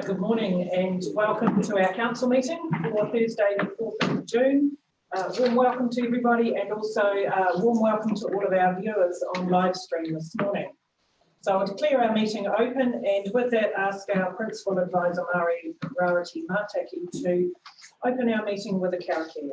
Good morning and welcome to our council meeting for Thursday the 4th of June. Warm welcome to everybody and also warm welcome to all of our viewers on live stream this morning. So I'll declare our meeting open and with that ask our Principal Advisor Mari Rarity Mataki to open our meeting with a karakia.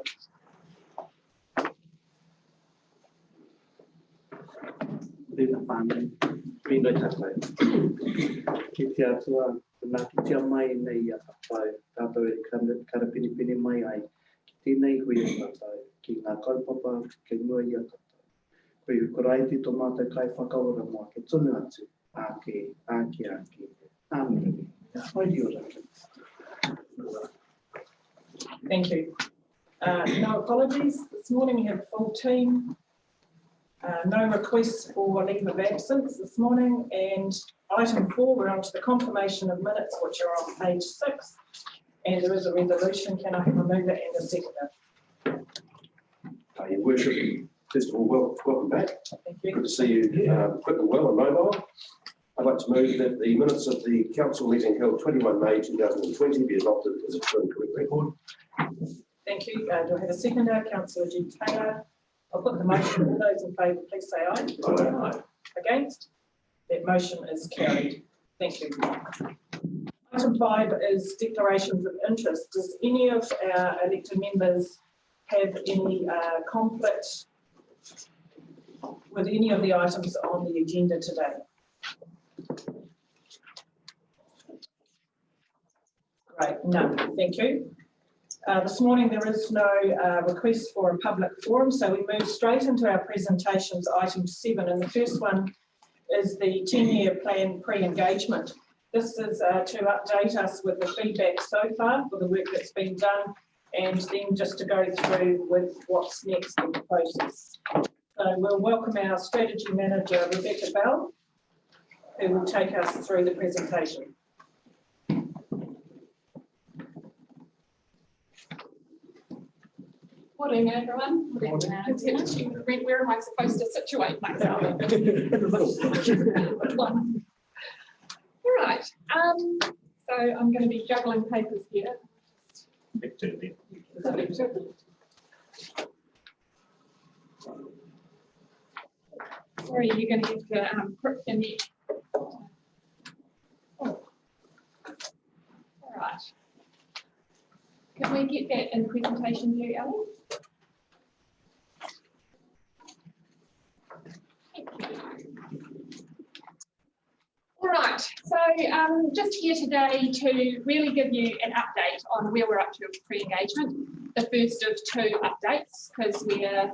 Thank you. No apologies. This morning we have a full team. No requests for leave of absence this morning, and item 4, we're on to the confirmation of minutes, which are on page 6, and there is a resolution. Can I have a mover and a seconder? Your Worship, first of all, welcome back. Thank you. Good to see you quick and well and mobile. I'd like to move that the minutes of the council meeting held 21 May 2020 be adopted as a true and correct record. Thank you. Do I have a seconder? Councillor G. Taylor. I'll put the motion. All those in favour, please say aye. Aye. Against? That motion is carried. Thank you. Item 5 is declarations of interest. Does any of our elected members have any conflict with any of the items on the agenda today? Great, none. Thank you. This morning there is no request for a public forum, so we move straight into our presentations, item 7, and the first one is the 10-year plan pre-engagement. This is to update us with the feedback so far for the work that's been done, and then just to go through with what's next in the process. So we'll welcome our Strategy Manager, Rebecca Bell, who will take us through the presentation. Morning, everyone. Where am I supposed to situate myself? All right. So I'm going to be juggling papers here. Sorry, you're going to have to grip your neck. All right. Can we get that in the presentation view, Ellie? All right, so just here today to really give you an update on where we're up to with pre-engagement. The first of 2 updates, because we're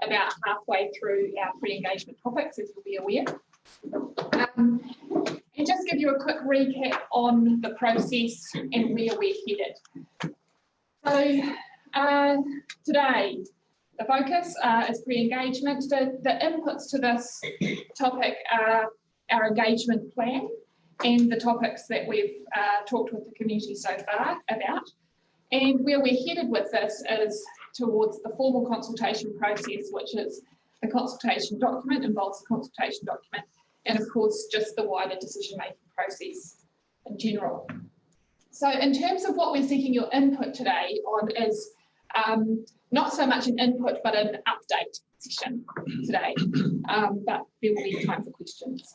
about halfway through our pre-engagement topics, as you'll be aware. And just give you a quick recap on the process and where we're headed. So today, the focus is pre-engagement. The inputs to this topic are our engagement plan and the topics that we've talked with the community so far about. And where we're headed with this is towards the formal consultation process, which is the consultation document, involves the consultation document, and of course, just the wider decision-making process in general. So in terms of what we're seeking your input today on is not so much an input, but an update session today, but there will be time for questions.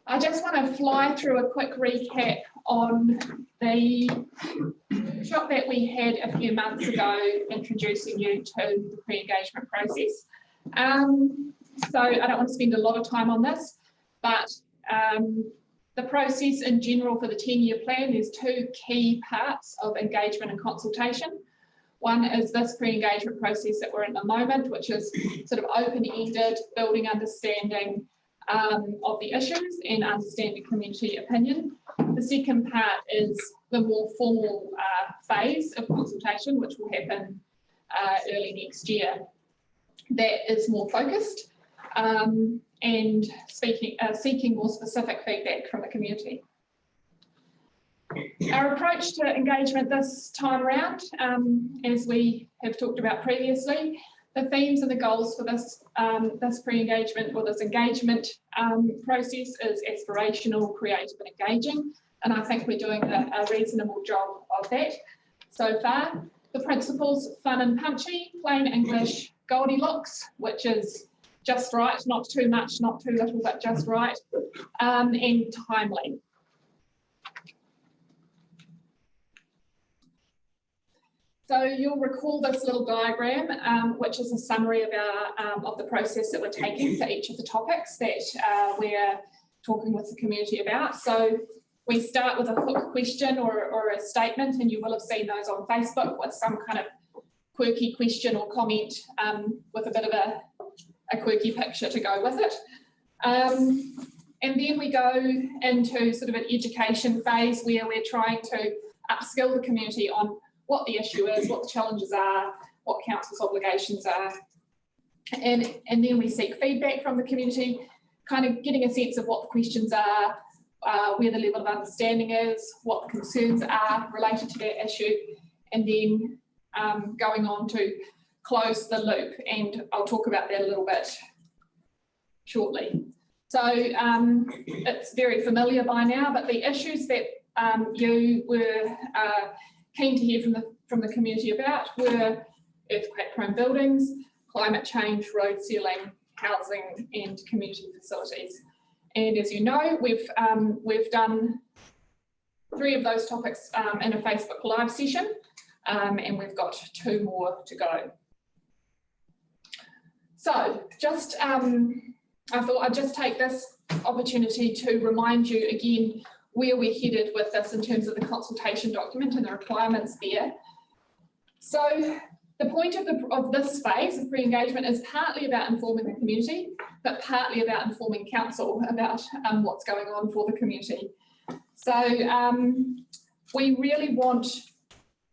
I just want to fly through a quick recap on the workshop that we had a few months ago, introducing you to the pre-engagement process. So I don't want to spend a lot of time on this, but the process in general for the 10-year plan, there's 2 key parts of engagement and consultation. One is this pre-engagement process that we're in at the moment, which is sort of open-ended, building understanding of the issues and understanding community opinion. The second part is the more formal phase of consultation, which will happen early next year. That is more focused and seeking more specific feedback from the community. Our approach to engagement this time around, as we have talked about previously, The themes and the goals for this pre-engagement or this engagement process is aspirational, creative and engaging. And I think we're doing a reasonable job of that so far. The principles, fun and punchy, plain English, Goldilocks, which is just right, not too much, not too little, but just right, and timely. So you'll recall this little diagram, which is a summary of of the process that we're taking for each of the topics that we're talking with the community about. So we start with a hook question or a statement, and you will have seen those on Facebook with some kind of quirky question or comment with a bit of a quirky picture to go with it. And then we go into sort of an education phase where we're trying to upskill the community on what the issue is, what the challenges are, what council's obligations are. And then we seek feedback from the community, kind of getting a sense of what the questions are, where the level of understanding is, what the concerns are related to that issue, and then going on to close the loop. And I'll talk about that a little bit shortly. So it's very familiar by now, but the issues that you were keen to hear from the community about were earthquake-prone buildings, climate change, road sealing, housing, and community facilities. And as you know, we've done 3 of those topics in a Facebook Live session, and we've got 2 more to go. So just, I thought I'd just take this opportunity to remind you again where we're headed with this in terms of the consultation document and the requirements there. So the point of this phase of pre-engagement is partly about informing the community, but partly about informing council about what's going on for the community. So we really want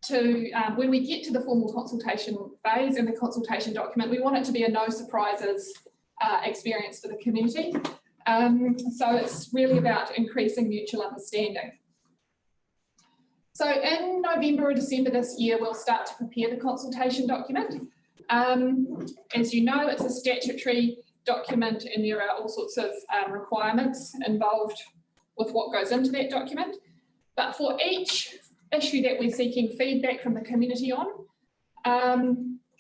to, when we get to the formal consultation phase and the consultation document, we want it to be a no surprises experience for the community. So it's really about increasing mutual understanding. So in November or December this year, we'll start to prepare the consultation document. As you know, it's a statutory document and there are all sorts of requirements involved with what goes into that document. But for each issue that we're seeking feedback from the community on,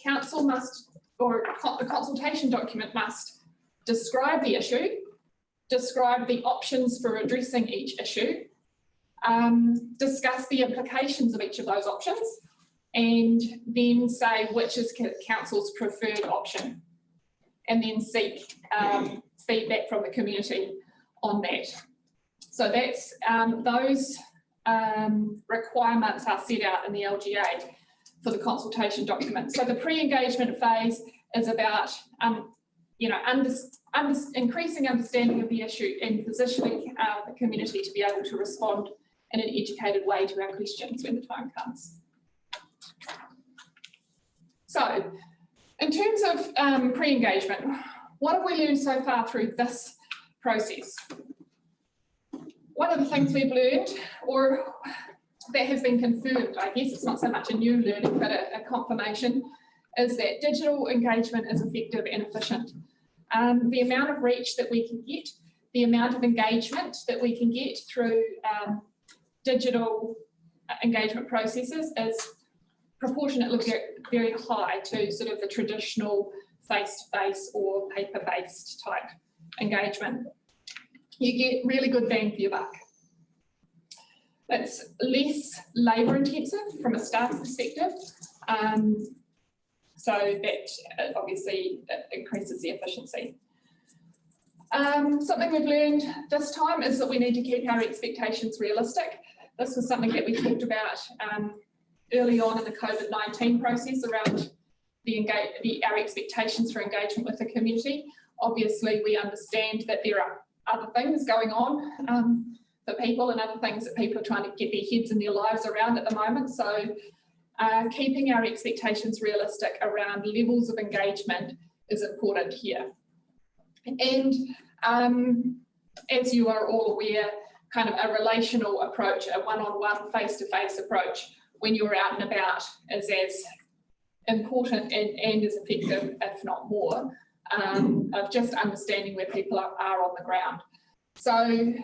council must, or the consultation document must describe the issue, describe the options for addressing each issue, discuss the implications of each of those options, and then say which is council's preferred option, and then seek feedback from the community on that. So that's those requirements are set out in the LGA for the consultation document. So the pre-engagement phase is about increasing understanding of the issue and positioning the community to be able to respond in an educated way to our questions when the time comes. So in terms of pre-engagement, what have we learned so far through this process? One of the things we've learned, or that has been confirmed, I guess it's not so much a new learning, but a confirmation, is that digital engagement is effective and efficient. The amount of reach that we can get, the amount of engagement that we can get through digital engagement processes is proportionately very high to sort of the traditional face-to-face or paper-based type engagement. You get really good bang for your buck. It's less labour intensive from a staff perspective. So that obviously increases the efficiency. Something we've learned this time is that we need to keep our expectations realistic. This was something that we talked about early on in the COVID-19 process around our expectations for engagement with the community. Obviously, we understand that there are other things going on for people and other things that people are trying to get their heads and their lives around at the moment. So keeping our expectations realistic around levels of engagement is important here. And as you are all aware, kind of a relational approach, a one-on-one, face-to-face approach when you're out and about is as important and as effective, if not more, of just understanding where people are on the ground. So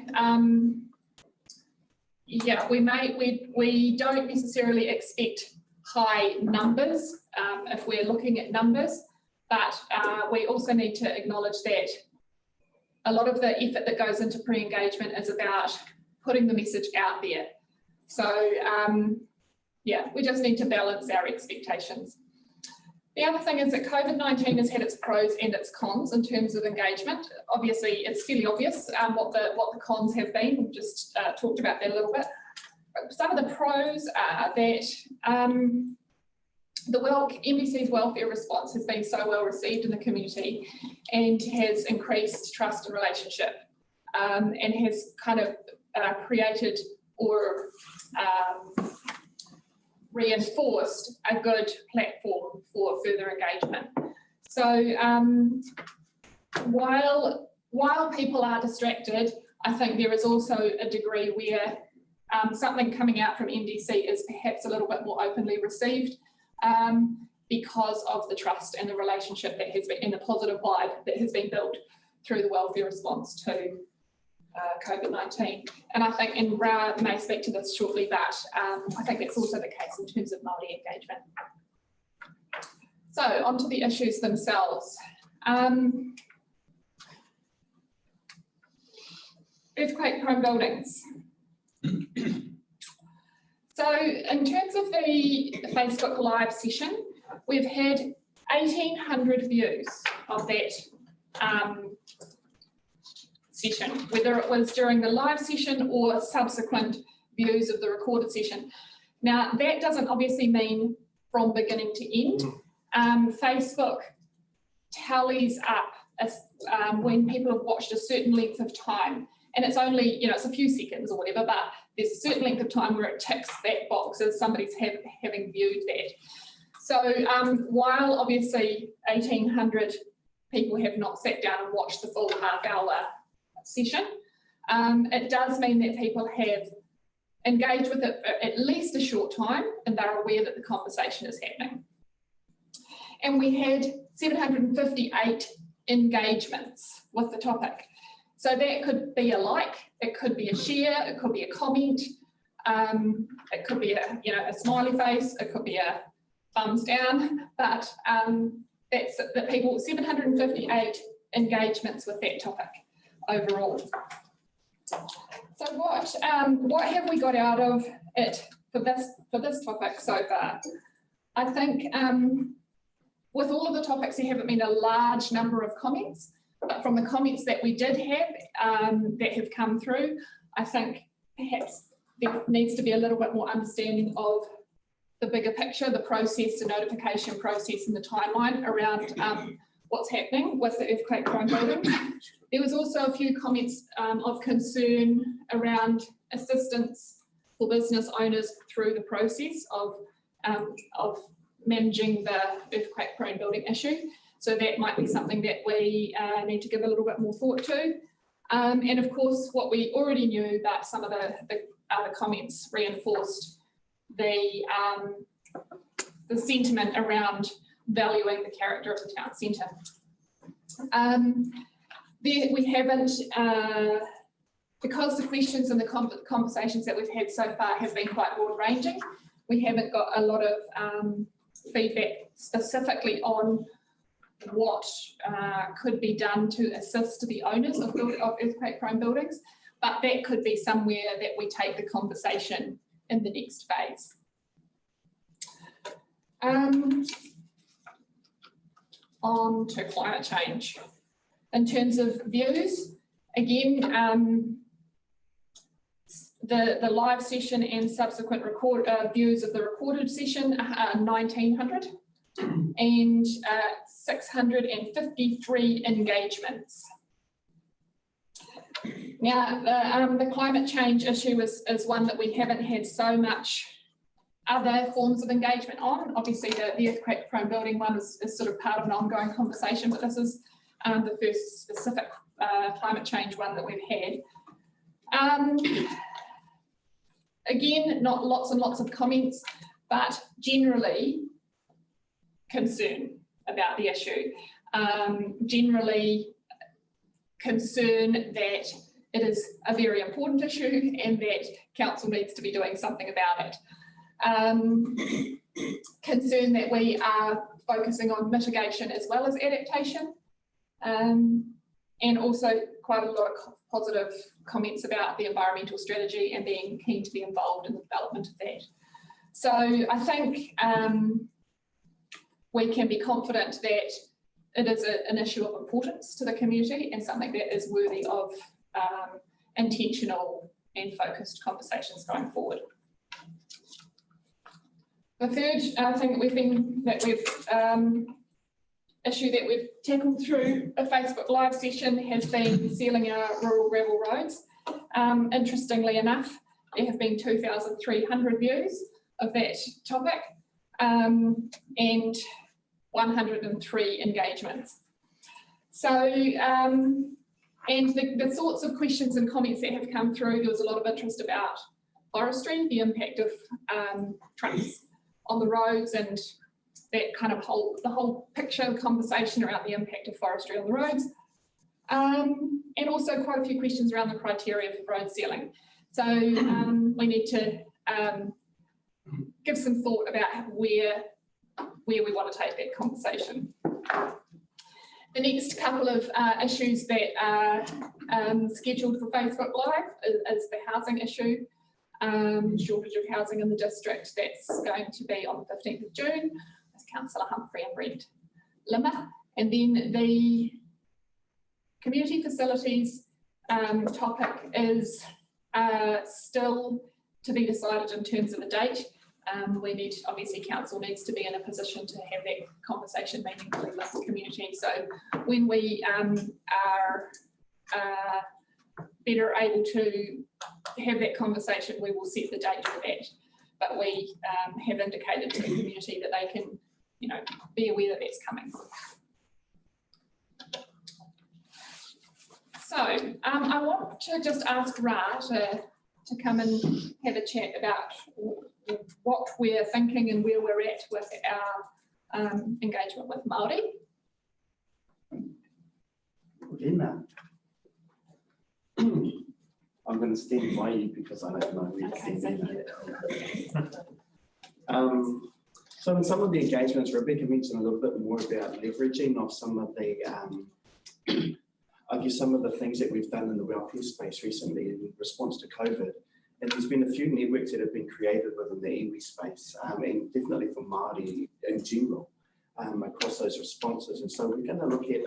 yeah, we don't necessarily expect high numbers if we're looking at numbers, but we also need to acknowledge that a lot of the effort that goes into pre-engagement is about putting the message out there. So yeah, we just need to balance our expectations. The other thing is that COVID-19 has had its pros and its cons in terms of engagement. Obviously, it's fairly obvious what the cons have been. We've just talked about that a little bit. Some of the pros are that NBC's welfare response has been so well received in the community and has increased trust and relationship and has kind of created or reinforced a good platform for further engagement. So while people are distracted, I think there is also a degree where something coming out from NDC is perhaps a little bit more openly received because of the trust and the relationship that has been, and the positive vibe that has been built through the welfare response to COVID-19. And I think, and Ra may speak to this shortly, but I think that's also the case in terms of Māori engagement. So on to the issues themselves. Earthquake-prone buildings. So in terms of the Facebook Live session, we've had 1,800 views of that session, whether it was during the live session or subsequent views of the recorded session. Now, that doesn't obviously mean from beginning to end. Facebook tallies up when people have watched a certain length of time, and it's only, it's a few seconds or whatever, but there's a certain length of time where it ticks that box as somebody's having viewed that. So while obviously 1,800 people have not sat down and watched the full half-hour session, it does mean that people have engaged with it for at least a short time and they're aware that the conversation is happening. And we had 758 engagements with the topic. So that could be a like, it could be a share, it could be a comment, it could be a smiley face, it could be a thumbs down, but that's the people, 758 engagements with that topic overall. So what have we got out of it for this topic so far? I think with all of the topics, there haven't been a large number of comments, but from the comments that we did have that have come through, I think perhaps there needs to be a little bit more understanding of the bigger picture, the process, the notification process and the timeline around what's happening with the earthquake-prone buildings. There was also a few comments of concern around assistance for business owners through the process of managing the earthquake-prone building issue. So that might be something that we need to give a little bit more thought to. And of course, what we already knew, but some of the other comments reinforced the sentiment around valuing the character of the town centre. We haven't, because the questions and the conversations that we've had so far have been quite broad ranging, we haven't got a lot of feedback specifically on what could be done to assist the owners of earthquake-prone buildings, but that could be somewhere that we take the conversation in the next phase. On to climate change. In terms of views, again, the live session and subsequent views of the recorded session are 1,900 and 653 engagements. Now, the climate change issue is one that we haven't had so much other forms of engagement on. Obviously, the earthquake-prone building one is sort of part of an ongoing conversation, but this is the first specific climate change one that we've had. Again, not lots and lots of comments, but generally, concern about the issue. Generally concern that it is a very important issue and that council needs to be doing something about it. Concern that we are focusing on mitigation as well as adaptation, and also quite a lot of positive comments about the environmental strategy and being keen to be involved in the development of that. So I think we can be confident that it is an issue of importance to the community and something that is worthy of intentional and focused conversations going forward. The third thing issue that we've tackled through a Facebook Live session has been sealing our rural gravel roads. Interestingly enough, there have been 2,300 views of that topic and 103 engagements. So, and the sorts of questions and comments that have come through, there was a lot of interest about forestry, the impact of trucks on the roads, and that kind of the whole picture of conversation around the impact of forestry on the roads. And also quite a few questions around the criteria for road sealing. So we need to give some thought about where we want to take that conversation. The next couple of issues that are scheduled for Facebook Live is the housing issue, shortage of housing in the district. That's going to be on the 15th of June with Councillor Humphrey and Brent LOIMA. And then the community facilities topic is still to be decided in terms of a date. Obviously council needs to be in a position to have that conversation meaningfully with the community. So when we are better able to have that conversation, we will set the date for that. But we have indicated to the community that they can, be aware that that's coming. So I want to just ask Ra to come and have a chat about what we're thinking and where we're at with our engagement with Māori. I'm going to stand by you because I don't know where to stand. So in some of the engagements, Rebecca mentioned a little bit more about leveraging of some of the, I guess some of the things that we've done in the welfare space recently in response to COVID. And there's been a few networks that have been created within the iwi space, and definitely for Māori in general, across those responses. And so we're going to look at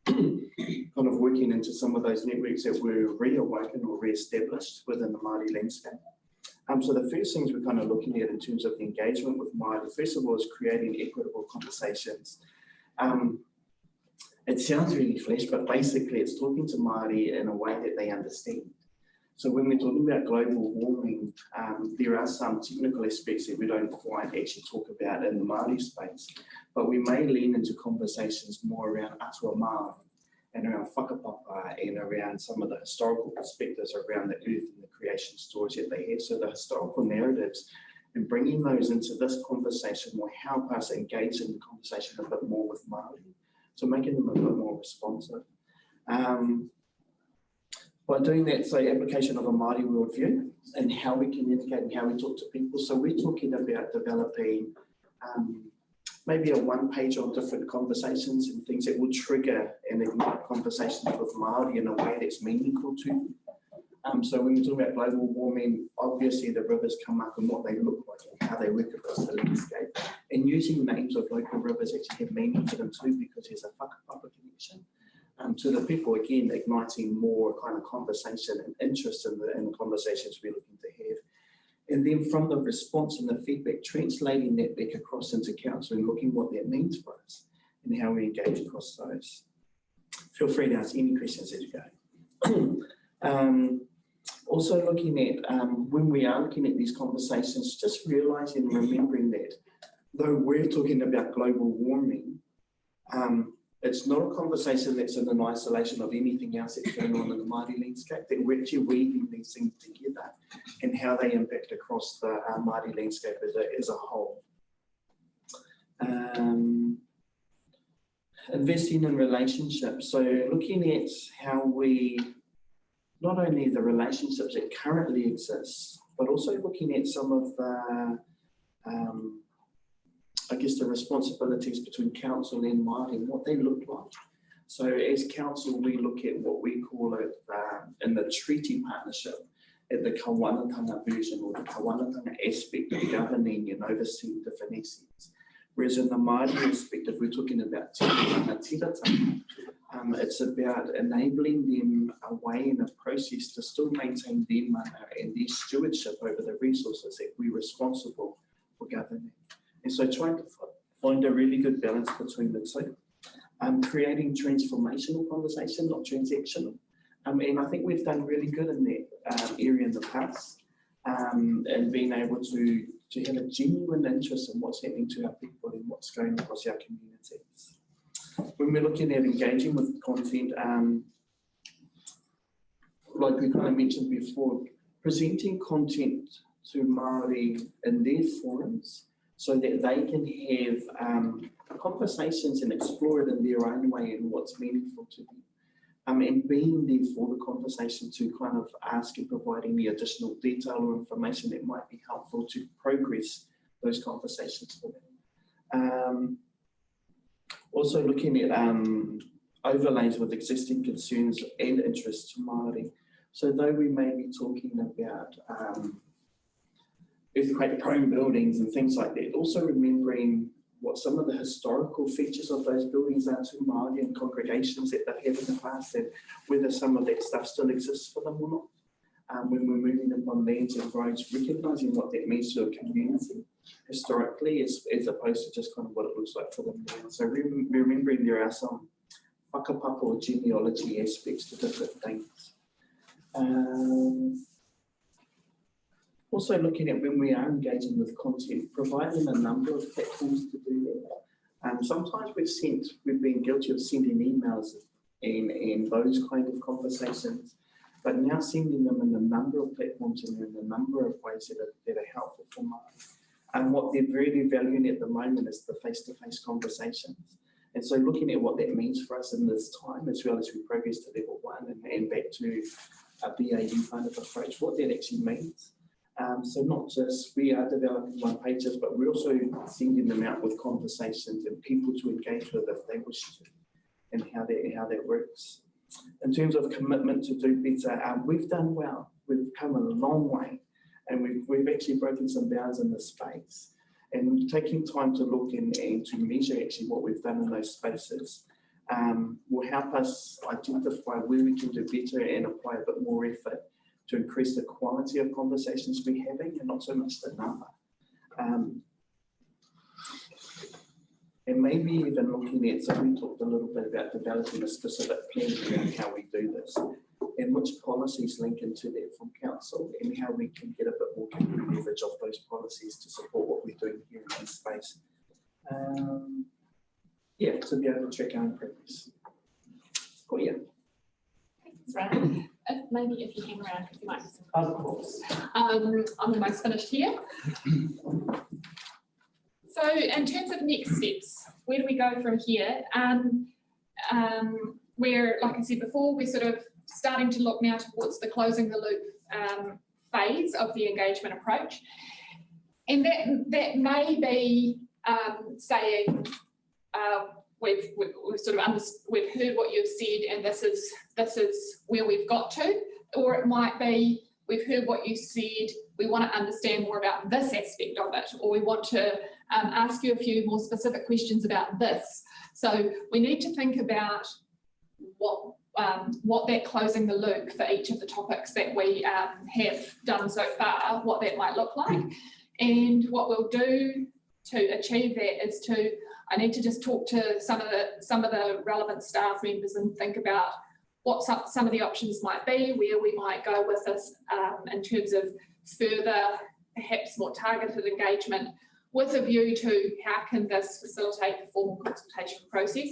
kind of working into some of those networks that were reawoken or re-established within the Māori landscape. So the first things we're kind of looking at in terms of the engagement with Māori, first of all, is creating equitable conversations. It sounds really flesh, but basically it's talking to Māori in a way that they understand. So when we're talking about global warming, there are some technical aspects that we don't quite actually talk about in the Māori space, but we may lean into conversations more around atua Māori and around whakapapa and around some of the historical perspectives around the earth and the creation stories that they have. So the historical narratives, and bringing those into this conversation will help us engage in the conversation a bit more with Māori, so making them a bit more responsive. By doing that, so application of a Māori worldview and how we communicate and how we talk to people. So we're talking about developing maybe a one-page on different conversations and things that will trigger and ignite conversations with Māori in a way that's meaningful to them. So when we talk about global warming, obviously the rivers come up and what they look like and how they work across the landscape. And using names of local rivers actually have meaning to them too, because there's a whakapapa connection. To the people, again, igniting more kind of conversation and interest in the conversations we're looking to have. And then from the response and the feedback, translating that back across into council and looking what that means for us and how we engage across those. Feel free to ask any questions as you go. Also looking at, when we are looking at these conversations, just realising and remembering that though we're talking about global warming, it's not a conversation that's in an isolation of anything else that's going on in the Māori landscape, that we're actually weaving these things together and how they impact across the Māori landscape as a whole. Investing in relationships, so looking at how we, not only the relationships that currently exist, but also looking at some of the, I guess, the responsibilities between council and Māori and what they look like. So as council, we look at what we call it in the treaty partnership, at the kawanatanga version or the kawanatanga aspect of governing and overseeing different assets. Whereas in the Māori perspective, we're talking about tiratanga. It's about enabling them a way and a process to still maintain their mana and their stewardship over the resources that we're responsible for governing. And so trying to find a really good balance between the two. Creating transformational conversation, not transactional. And I think we've done really good in that area in the past, and being able to have a genuine interest in what's happening to our people and what's going across our communities. When we're looking at engaging with content, like we kind of mentioned before, presenting content to Māori in their forums so that they can have conversations and explore it in their own way and what's meaningful to them. And being there for the conversation to kind of ask and provide any additional detail or information that might be helpful to progress those conversations for them. Also looking at overlays with existing concerns and interests to Māori. So though we may be talking about earthquake-prone buildings and things like that, also remembering what some of the historical features of those buildings are to Māori and congregations that they've had in the past, and whether some of that stuff still exists for them or not. When we're moving them on lands and roads, recognising what that means to a community historically as opposed to just kind of what it looks like for them now. So remembering there are some whakapapa or genealogy aspects to different things. Also looking at when we are engaging with content, providing a number of platforms to do that. Sometimes we've been guilty of sending emails and those kind of conversations, but now sending them in a number of platforms and in a number of ways that are helpful for Māori. And what they're really valuing at the moment is the face-to-face conversations. And so looking at what that means for us in this time, as well as we progress to level 1 and back to a BAU kind of approach, what that actually means. So not just we are developing one pages, but we're also sending them out with conversations and people to engage with if they wish to, and how that works. In terms of commitment to do better, we've done well. We've come a long way, and we've actually broken some bounds in this space. And taking time to look and to measure actually what we've done in those spaces will help us identify where we can do better and apply a bit more effort to increase the quality of conversations we're having and not so much the number. And maybe even looking at, so we talked a little bit about developing a specific plan around how we do this and which policies link into that from council and how we can get a bit more leverage of those policies to support what we're doing here in this space. Yeah, to be able to check our own progress. Cool, yeah. Thanks, Ryan. Maybe if you hang around, because you might have some. Of course. I'm almost finished here. So in terms of next steps, where do we go from here? Where, like I said before, we're sort of starting to look now towards the closing the loop phase of the engagement approach. And that may be saying, we've heard what you've said, and this is where we've got to, or it might be we've heard what you said, we want to understand more about this aspect of it, or we want to ask you a few more specific questions about this. So we need to think about what that closing the loop for each of the topics that we have done so far, what that might look like, and what we'll do to achieve that is I need to just talk to some of the relevant staff members and think about what some of the options might be, where we might go with this in terms of further, perhaps more targeted engagement, with a view to how can this facilitate the formal consultation process.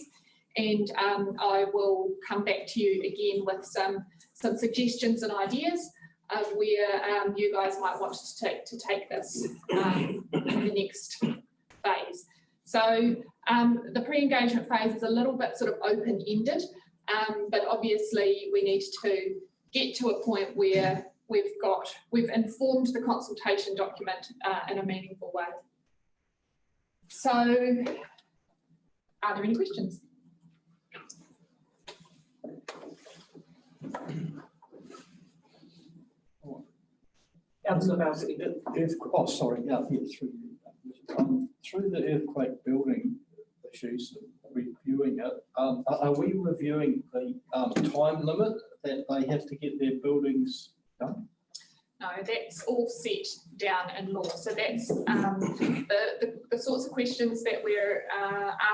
And I will come back to you again with some suggestions and ideas of where you guys might want to take this in the next phase. So the pre-engagement phase is a little bit sort of open-ended, but obviously we need to get to a point where we've informed the consultation document in a meaningful way. So, are there any questions? Councillor Mousy. Oh, sorry, yeah, through the earthquake building issues, reviewing it, are we reviewing the time limit that they have to get their buildings done? No, that's all set down in law. So that's the sorts of questions that we're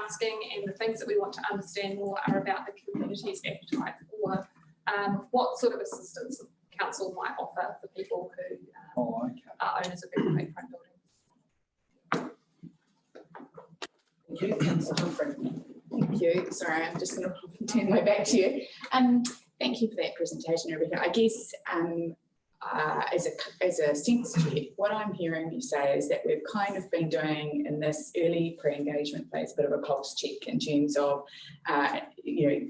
asking, and the things that we want to understand more are about the community's appetite for what sort of assistance council might offer for people who are owners of earthquake-prone buildings. Thank you, Councillor Humphrey. Thank you. Sorry, I'm just going to turn my back to you. Thank you for that presentation, Rebecca. I guess as a sense check, what I'm hearing you say is that we've kind of been doing in this early pre-engagement phase a bit of a pulse check in terms of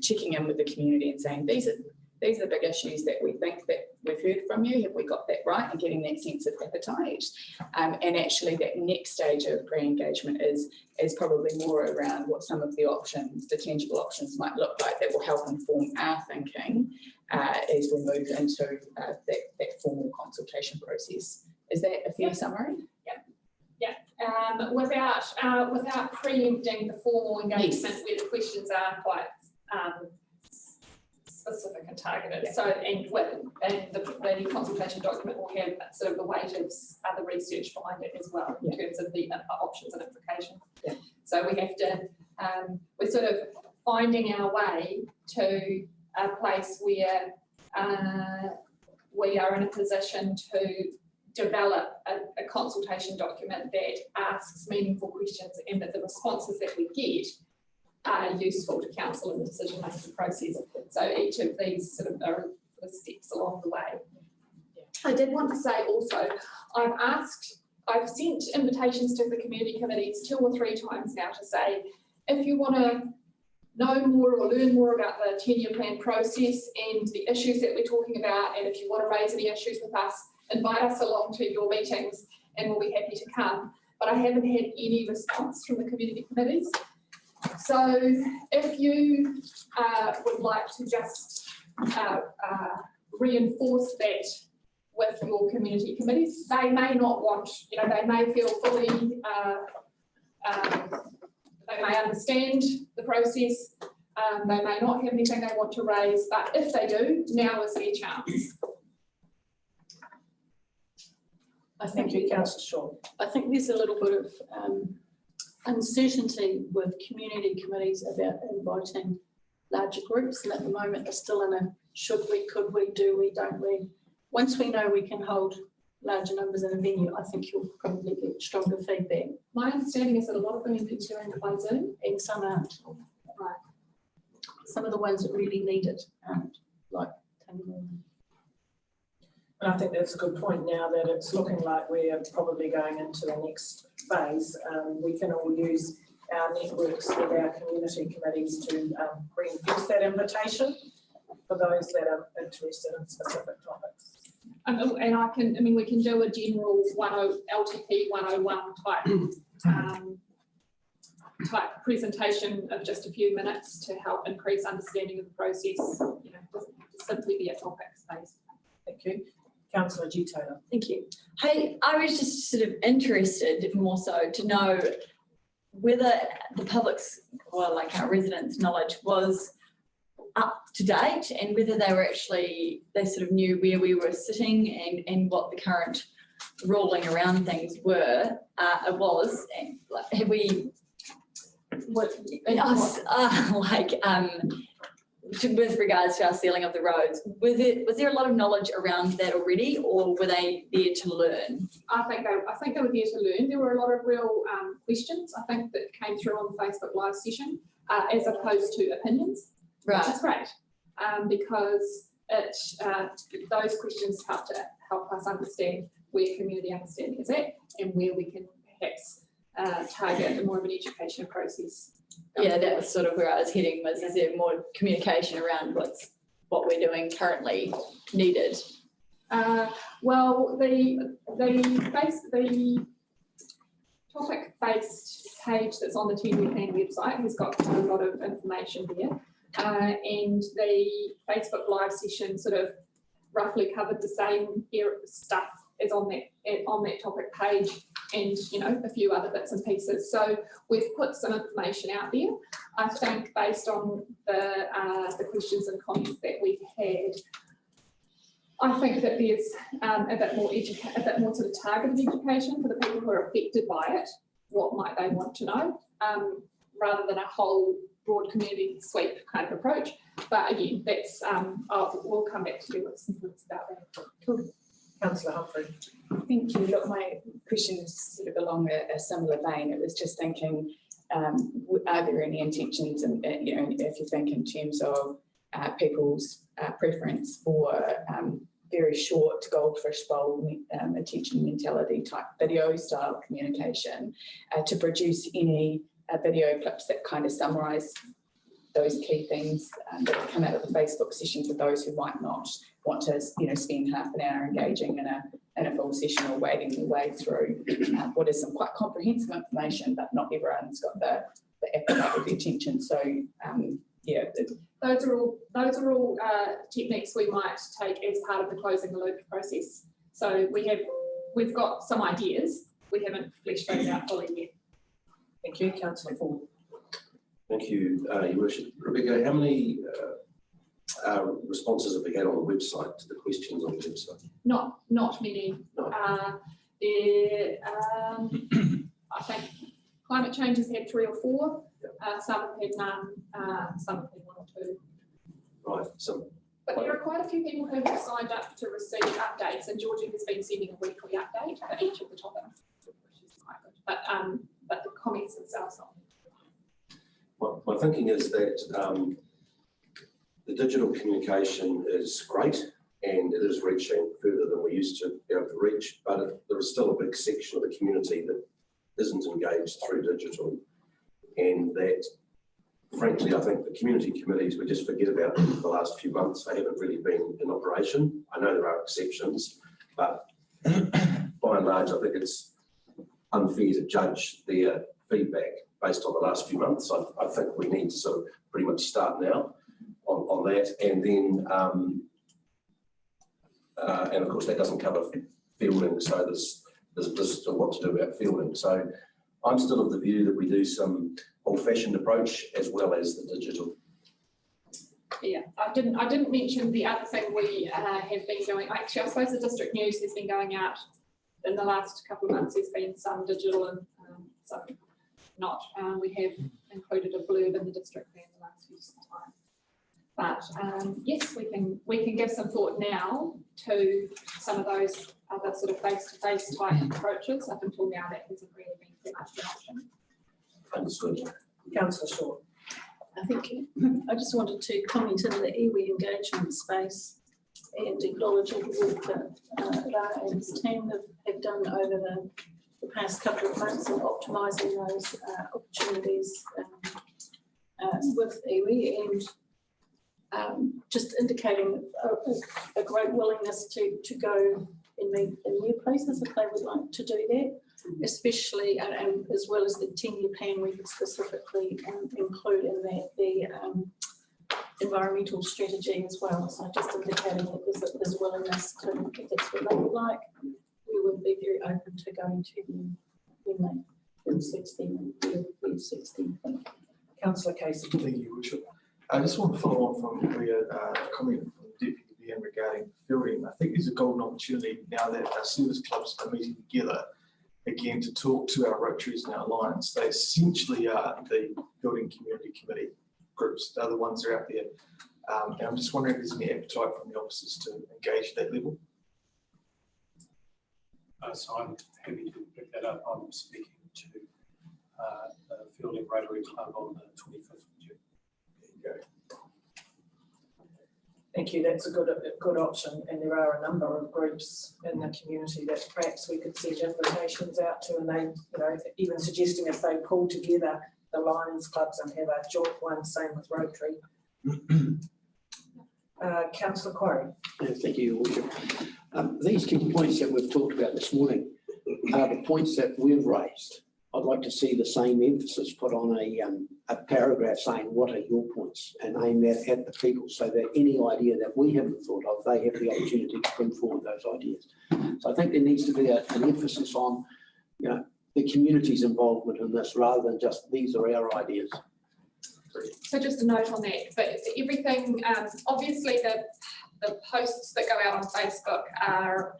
checking in with the community and saying these are the big issues that we think that we've heard from you. Have we got that right? And getting that sense of appetite. And actually that next stage of pre-engagement is probably more around what some of the options, the tangible options might look like that will help inform our thinking as we move into that formal consultation process. Is that a fair summary? Yeah. Without preempting the formal engagement, yes, where the questions are quite specific and targeted. Yeah. So, and the consultation document will have sort of the weight of other research behind it as well, in terms of the options and implications. Yeah. So we have to, we're sort of finding our way to a place where we are in a position to develop a consultation document that asks meaningful questions, and that the responses that we get are useful to council in the decision-making process. So each of these sort of are the steps along the way. Yeah. I did want to say also, I've sent invitations to the community committees 2 or 3 times now to say, if you want to know more or learn more about the 10-year plan process and the issues that we're talking about, and if you want to raise any issues with us, invite us along to your meetings and we'll be happy to come. But I haven't had any response from the community committees. So if you would like to just reinforce that with your community committees, they may not want, they may feel fully, they may understand the process, they may not have anything they want to raise, but if they do, now is their chance. Thank you, Councillor Shaw. I think there's a little bit of uncertainty with community committees about inviting larger groups, and at the moment they're still in a should we, could we, do we, don't we. Once we know we can hold larger numbers in a venue, I think you'll probably get stronger feedback. My understanding is that a lot of them have been doing it by Zoom. And some aren't. Right. Some of the ones that really need it aren't, like And I think that's a good point now that it's looking like we're probably going into the next phase. We can all use our networks with our community committees to reinforce that invitation for those that are interested in specific topics. And we can do a general LTP 101 type presentation of just a few minutes to help increase understanding of the process. It doesn't have to simply be a topic space. Thank you. Councillor G. Taylor. Thank you. Hey, I was just sort of interested more so to know whether the public's, well, like our residents' knowledge was up to date, and whether they sort of knew where we were sitting and what the current ruling around things was. And like, have we, with regards to our sealing of the roads, was there a lot of knowledge around that already, or were they there to learn? I think they were there to learn. There were a lot of real questions, I think, that came through on the Facebook Live session, as opposed to opinions. Right. Which is great, because those questions help us understand where community understanding is at, and where we can perhaps target more of an education process. Yeah, that was sort of where I was heading, was is there more communication around what we're doing currently needed? Well, the topic-based page that's on the 10-year plan website has got a lot of information there. And the Facebook live session sort of roughly covered the same stuff as on that topic page, and a few other bits and pieces. So we've put some information out there. I think based on the questions and comments that we've had, I think that there's a bit more sort of targeted education for the people who are affected by it. What might they want to know, rather than a whole broad community sweep kind of approach. But again, that's we'll come back to you with some thoughts about that. Cool. Councillor Humphrey. Thank you. Look, my question is sort of along a similar vein. It was just thinking, are there any intentions, and if you think in terms of people's preference for very short goldfish bowl attention mentality type video style communication, to produce any video clips that kind of summarise those key things that come out of the Facebook session for those who might not want to, spend half an hour engaging in a full session or wading their way through what is some quite comprehensive information, but not everyone's got the appetite or the attention. So yeah, those are all techniques we might take as part of the closing the loop process. So we've got some ideas. We haven't fleshed those out fully yet. Thank you, Councillor Ford. Thank you, Your Worship. Rebecca, how many responses have we had on the website to the questions on the website? Not many. No. I think climate change has had 3 or 4. Some have had none. Some have had 1 or 2. Right. So, but there are quite a few people who have signed up to receive updates, and Georgie has been sending a weekly update for each of the topics, which is quite good. But the comments themselves not. my thinking is that the digital communication is great and it is reaching further than we used to be able to reach, but there is still a big section of the community that isn't engaged through digital, and that frankly I think the community committees we just forget about them for the last few months. They haven't really been in operation. I know there are exceptions, but by and large I think it's unfair to judge their feedback based on the last few months. I think we need to sort of pretty much start now on that, and then and of course that doesn't cover fielding, so there's still what to do about fielding. So I'm still of the view that we do some old-fashioned approach as well as the digital. Yeah, I didn't mention the other thing we have been doing. Actually, I suppose the district news has been going out in the last couple of months. There's been some digital and some not. We have included a blurb in the district there in the last few times. But yes, we can give some thought now to some of those other sort of face-to-face type approaches. Up until now, that hasn't really been too much an option. Understood. Councillor Shaw. I think I just wanted to comment in the iwi engagement space and acknowledge all the work that Rā and his team have done over the past couple of months in optimising those opportunities with iwi, and just indicating a great willingness to go in new places if they would like to do that, especially and as well as the 10-year plan we could specifically include in that the environmental strategy as well. So just indicating that there's willingness to, if that's what they would like, we would be very open to going to them when it suits them and where suits them. Councillor Casey. Thank you, Worship. I just want to follow on from a comment from Deputy PM regarding fielding. I think there's a golden opportunity now that our service clubs are meeting together again to talk to our Rotaries and our Lions. They essentially are the building community committee groups. They're the ones that are out there. And I'm just wondering if there's any appetite from the officers to engage at that level. So I'm happy to pick that up. I'm speaking to the Fielding Rotary Club on the 25th of June. There you go. Thank you. That's a good option, and there are a number of groups in the community that perhaps we could send invitations out to, and they, you know, even suggesting if they pull together the Lions clubs and have a joint one, same with Rotary. Councillor Quarry. Thank you, Your Worship. These key points that we've talked about this morning are the points that we've raised. I'd like to see the same emphasis put on a paragraph saying what are your points, and aim that at the people, so that any idea that we haven't thought of, they have the opportunity to bring forward those ideas. So I think there needs to be an emphasis on, you know, the community's involvement in this, rather than just these are our ideas. So just a note on that, but everything, obviously the posts that go out on Facebook are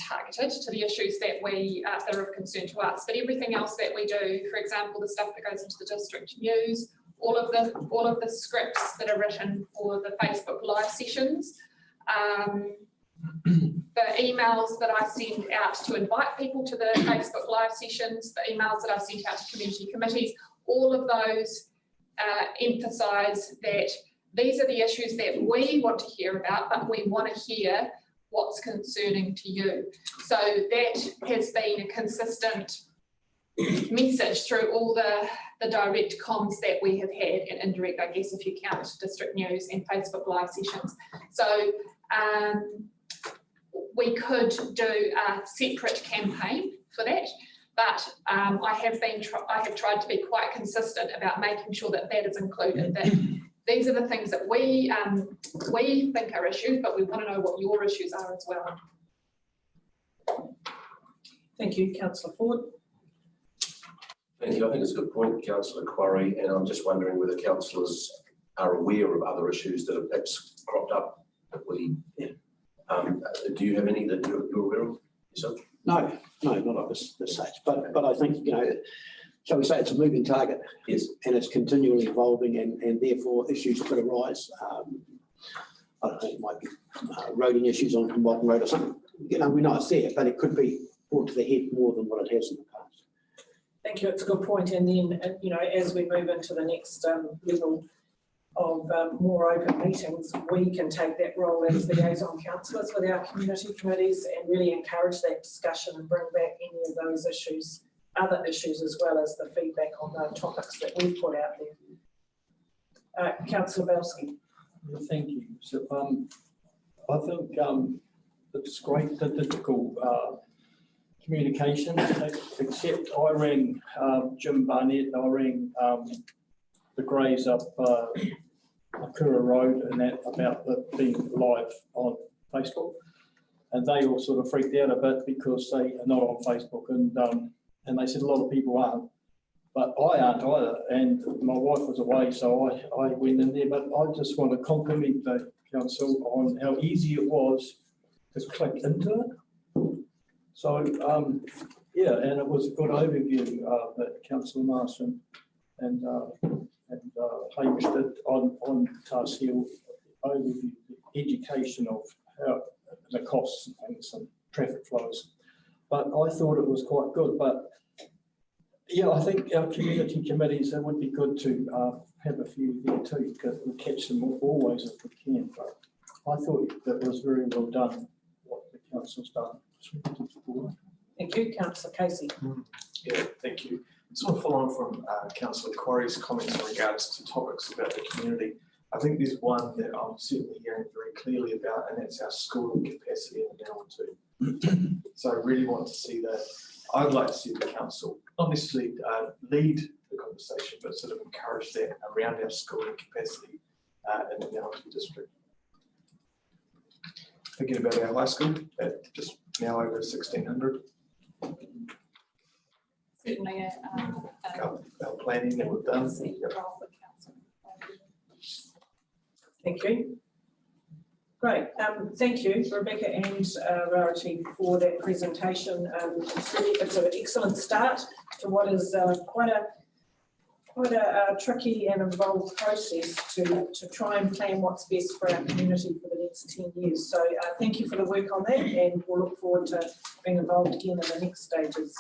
targeted to the issues that that are of concern to us, but everything else that we do, for example, the stuff that goes into the district news, all of the scripts that are written for the Facebook live sessions, the emails that I send out to invite people to the Facebook live sessions, the emails that I sent out to community committees, all of those emphasise that these are the issues that we want to hear about, but we want to hear what's concerning to you. So that has been a consistent message through all the direct comms that we have had, and indirect, I guess, if you count district news and Facebook live sessions. So we could do a separate campaign for that, but I have tried to be quite consistent about making sure that that is included, that these are the things that we think are issues, but we want to know what your issues are as well. Thank you, Councillor Ford. Thank you. I think it's a good point, Councillor Quarry, and I'm just wondering whether councillors are aware of other issues that have perhaps cropped up that we. Do you have any that you're aware of yourself? No, not at this stage. But I think, you know, shall we say it's a moving target? Yes. And it's continually evolving, and therefore issues could arise. I don't know, it might be roading issues on Walton Road or something. You know, we know it's there, but it could be brought to the head more than what it has in the past. Thank you. It's a good point. And then, you know, as we move into the next level of more open meetings, we can take that role as liaison councillors with our community committees and really encourage that discussion and bring back any of those issues, other issues, as well as the feedback on the topics that we've put out there. Councillor Belsky. Thank you. So I think it's great, the digital communication, except I rang Jim Barnett, I rang the Greys up Akura Road and that about being live on Facebook, and they all sort of freaked out a bit because they are not on Facebook, and they said a lot of people aren't, but I aren't either, and my wife was away, so I went in there. But I just want to compliment the council on how easy it was to click into it. So yeah, and it was a good overview that Councillor Marston and Hamish did on Task Hill, overview, the education of how the costs and things and traffic flows. But I thought it was quite good. But yeah, I think our community committees, it would be good to have a few there too, because we catch them always if we can. But I thought that was very well done, what the council's done. Thank you, Councillor Casey. Yeah, thank you. Just want to follow on from Councillor Quarry's comments in regards to topics about the community. I think there's one that I'm certainly hearing very clearly about, and that's our schooling capacity in the Darwin too. So I really want to see that. I'd like to see the council not necessarily lead the conversation, but sort of encourage that around our schooling capacity in the Darwin district. Thinking about our high school at just now over 1,600. Certainly Our planning that we've done. Thank you. Great. Thank you, Rebecca and Rarity, for that presentation. It's an excellent start to what is quite a tricky and involved process to try and plan what's best for our community for the next 10 years. So thank you for the work on that, and we'll look forward to being involved again in the next stages.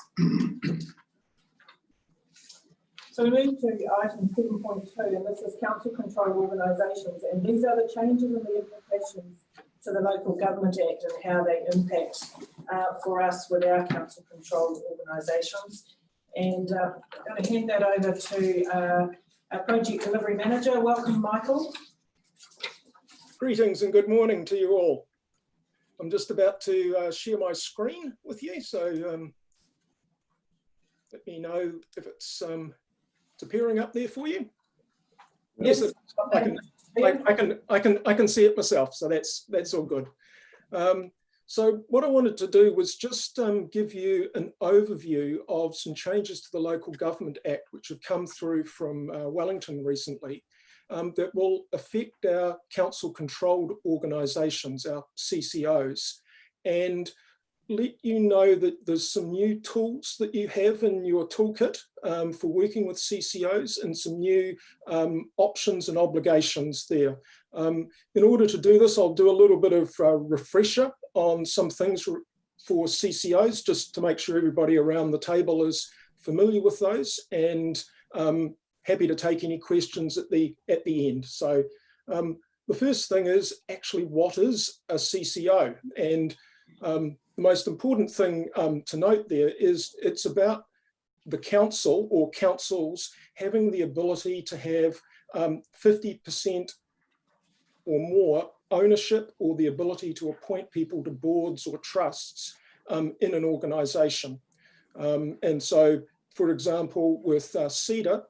So we move to item 7.2, and this is council control organisations, and these are the changes and the implications to the Local Government Act and how they impact for us with our council controlled organisations. And I'm going to hand that over to our project delivery manager. Welcome, Michael. Greetings and good morning to you all. I'm just about to share my screen with you, so let me know if it's appearing up there for you. Yes, I can see it myself, so that's all good. So what I wanted to do was just give you an overview of some changes to the Local Government Act which have come through from Wellington recently that will affect our council controlled organisations, our CCOs, and let you know that there's some new tools that you have in your toolkit for working with CCOs and some new options and obligations there. In order to do this, I'll do a little bit of refresher on some things for CCOs, just to make sure everybody around the table is familiar with those, and happy to take any questions at the end. So the first thing is actually, what is a CCO? And the most important thing to note there is it's about the council or councils having the ability to have 50% or more ownership or the ability to appoint people to boards or trusts in an organisation. And so, for example, with CEDA,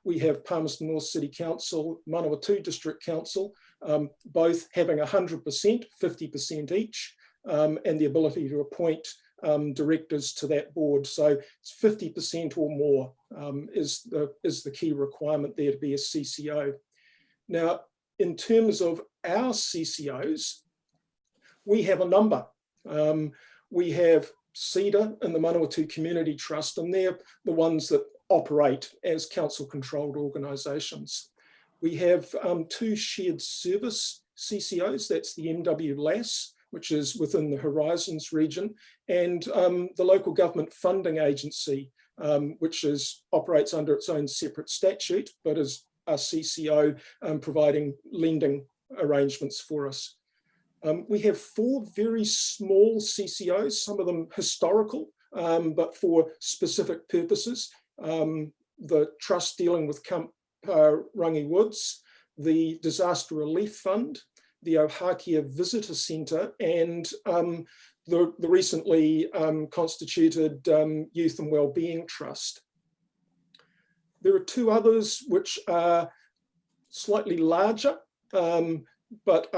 we have Palmerston North City Council, Manawatu District Council, both having 100%, 50% each, and the ability to appoint directors to that board. So it's 50% or more is the key requirement there to be a CCO. Now, in terms of our CCOs, we have a number. We have CEDA and the Manawatu Community Trust, and they're the ones that operate as council-controlled organisations. We have 2 shared service CCOs, that's the MWLAS, which is within the Horizons region, and the Local Government Funding Agency, which operates under its own separate statute, but is a CCO providing lending arrangements for us. We have 4 very small CCOs, some of them historical, but for specific purposes. The trust dealing with Rangi Woods, the Disaster Relief Fund, the Ohakea Visitor Centre, and the recently constituted Youth and Wellbeing Trust. There are 2 others which are slightly larger, but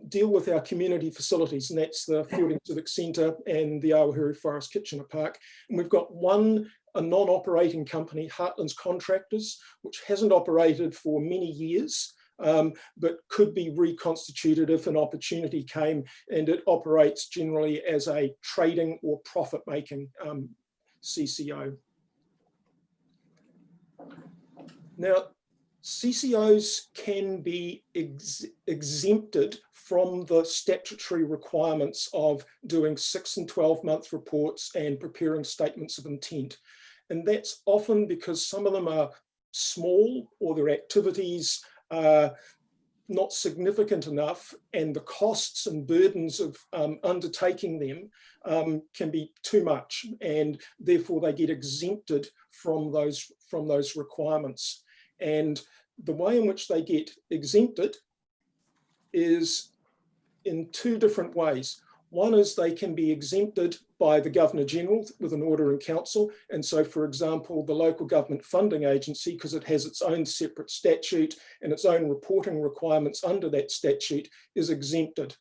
deal with our community facilities, and that's the Fielding Civic Centre and the Awahuri Forest Kitchener Park. And we've got a non-operating company, Heartlands Contractors, which hasn't operated for many years, but could be reconstituted if an opportunity came, and it operates generally as a trading or profit-making CCO. Now, CCOs can be exempted from the statutory requirements of doing 6 and 12-month reports and preparing statements of intent. And that's often because some of them are small or their activities are not significant enough, and the costs and burdens of undertaking them can be too much, and therefore they get exempted from those requirements. And the way in which they get exempted is in 2 different ways. One is they can be exempted by the Governor-General with an order in council. And so, for example, the Local Government Funding Agency, because it has its own separate statute and its own reporting requirements under that statute, is exempted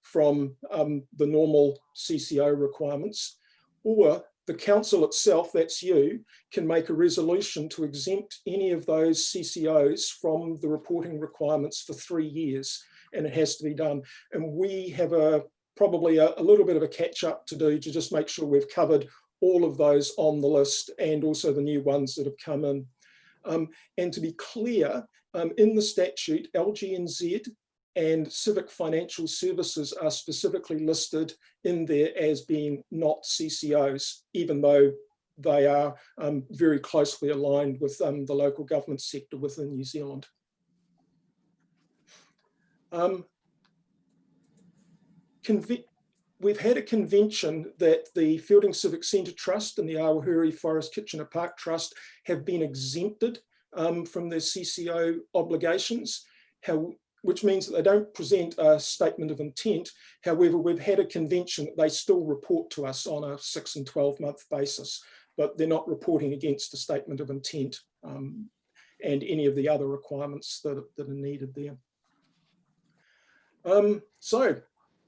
from the normal CCO requirements. Or the council itself, that's you, can make a resolution to exempt any of those CCOs from the reporting requirements for 3 years, and it has to be done. And we have probably a little bit of a catch up to do to just make sure we've covered all of those on the list, and also the new ones that have come in. And to be clear, in the statute, LGNZ and Civic Financial Services are specifically listed in there as being not CCOs, even though they are very closely aligned with the local government sector within New Zealand. We've had a convention that the Fielding Civic Centre Trust and the Awahuri Forest Kitchener Park Trust have been exempted from their CCO obligations, which means that they don't present a statement of intent. However, we've had a convention that they still report to us on a 6 and 12-month basis, but they're not reporting against a statement of intent and any of the other requirements that are needed there. So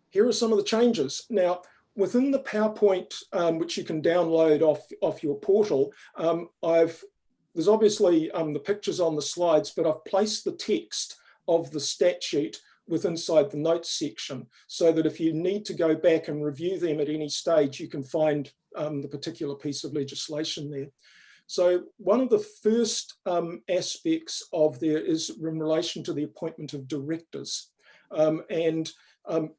here are some of the changes. Now, within the PowerPoint, which you can download off your portal, there's obviously the pictures on the slides, but I've placed the text of the statute inside the notes section so that if you need to go back and review them at any stage, you can find the particular piece of legislation there. So one of the first aspects of there is in relation to the appointment of directors.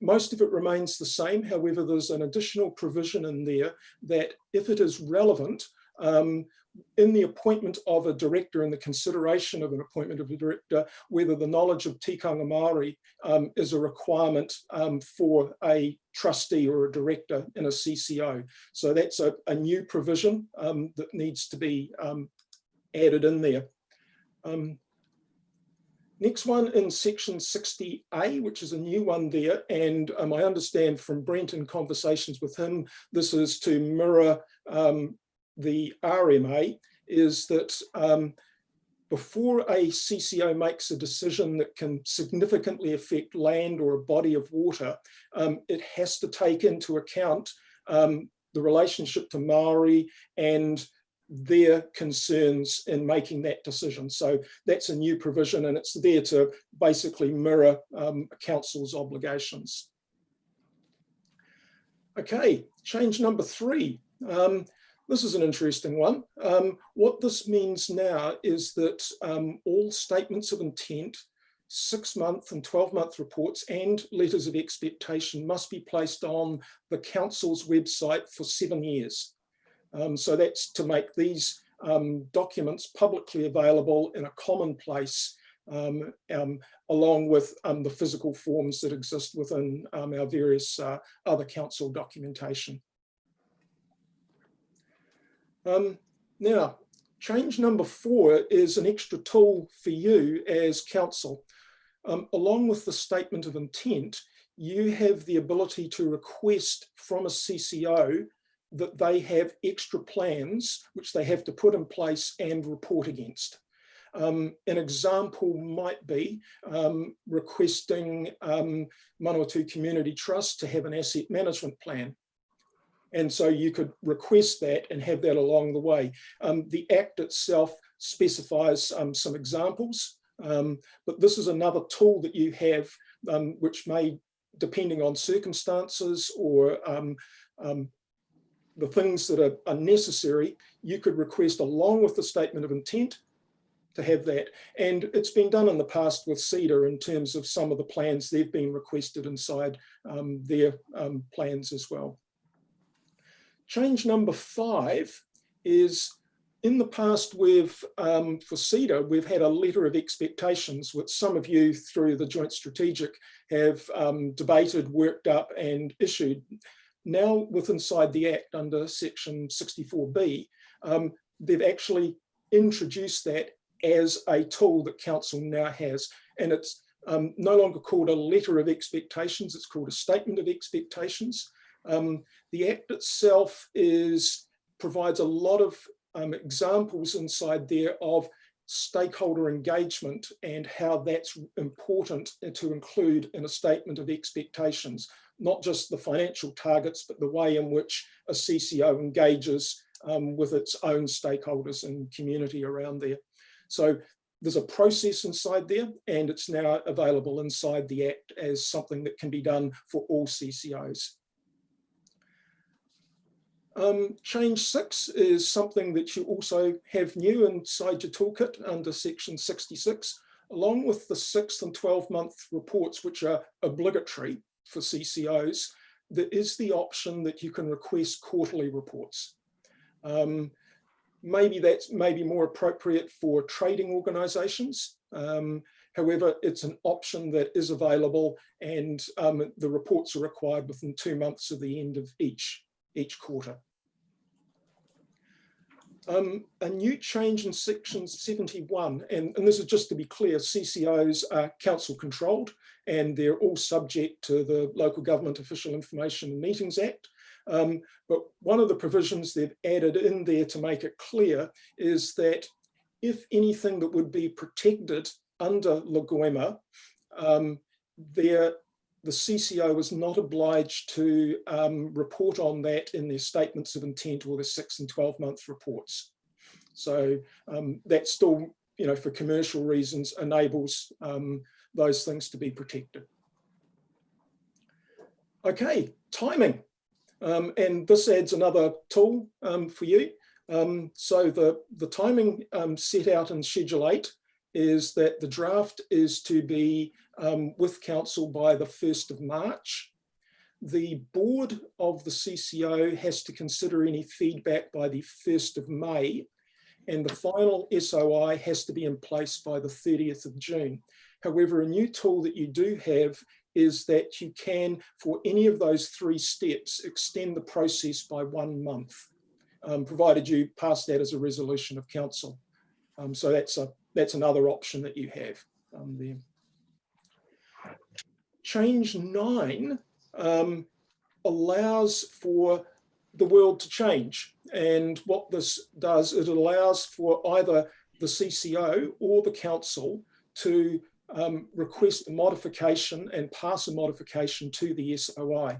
Most of it remains the same. However, there's an additional provision in there that if it is relevant, in the appointment of a director and the consideration of an appointment of a director, whether the knowledge of tikanga Māori is a requirement for a trustee or a director in a CCO. So that's a new provision that needs to be added in there. Next one in section 60A, which is a new one there, and I understand from Brent in conversations with him, this is to mirror the RMA, is that before a CCO makes a decision that can significantly affect land or a body of water, it has to take into account the relationship to Māori and their concerns in making that decision. So that's a new provision, and it's there to basically mirror council's obligations. Okay, change number 3. This is an interesting one. What this means now is that all statements of intent, 6-month and 12-month reports and letters of expectation must be placed on the council's website for 7 years. So that's to make these documents publicly available in a common place, along with the physical forms that exist within our various other council documentation. Now, change number 4 is an extra tool for you as council. Along with the statement of intent, you have the ability to request from a CCO that they have extra plans which they have to put in place and report against. An example might be requesting Manawatu Community Trust to have an asset management plan. And so you could request that and have that along the way. The Act itself specifies some examples, but this is another tool that you have which may, depending on circumstances or the things that are necessary, you could request along with the statement of intent to have that. And it's been done in the past with CEDA in terms of some of the plans they've been requested inside their plans as well. Change number 5 is, in the past for CEDA, we've had a letter of expectations, which some of you through the Joint Strategic have debated, worked up and issued. Now inside the Act under section 64B, they've actually introduced that as a tool that council now has. And it's no longer called a letter of expectations, it's called a statement of expectations. The Act itself provides a lot of examples inside there of stakeholder engagement and how that's important to include in a statement of expectations, not just the financial targets, but the way in which a CCO engages with its own stakeholders and community around there. So there's a process inside there, and it's now available inside the Act as something that can be done for all CCOs. Change 6 is something that you also have new inside your toolkit under section 66, along with the 6 and 12-month reports, which are obligatory for CCOs. There is the option that you can request quarterly reports. Maybe that's more appropriate for trading organisations. However, it's an option that is available, and the reports are required within 2 months of the end of each quarter. A new change in section 71, and this is just to be clear, CCOs are council controlled and they're all subject to the Local Government Official Information and Meetings Act. But one of the provisions they've added in there to make it clear is that if anything that would be protected under LOIMA, the CCO is not obliged to report on that in their statements of intent or their 6 and 12-month reports. So that still, for commercial reasons, enables those things to be protected. Okay, timing. And this adds another tool for you. So the timing set out in Schedule 8 is that the draft is to be with council by the 1st of March. The board of the CCO has to consider any feedback by the 1st of May, and the final SOI has to be in place by the 30th of June. However, a new tool that you do have is that you can, for any of those 3 steps, extend the process by 1 month, provided you pass that as a resolution of council. So that's another option that you have there. Change 9 allows for the world to change. And what this does, it allows for either the CCO or the council to request a modification and pass a modification to the SOI.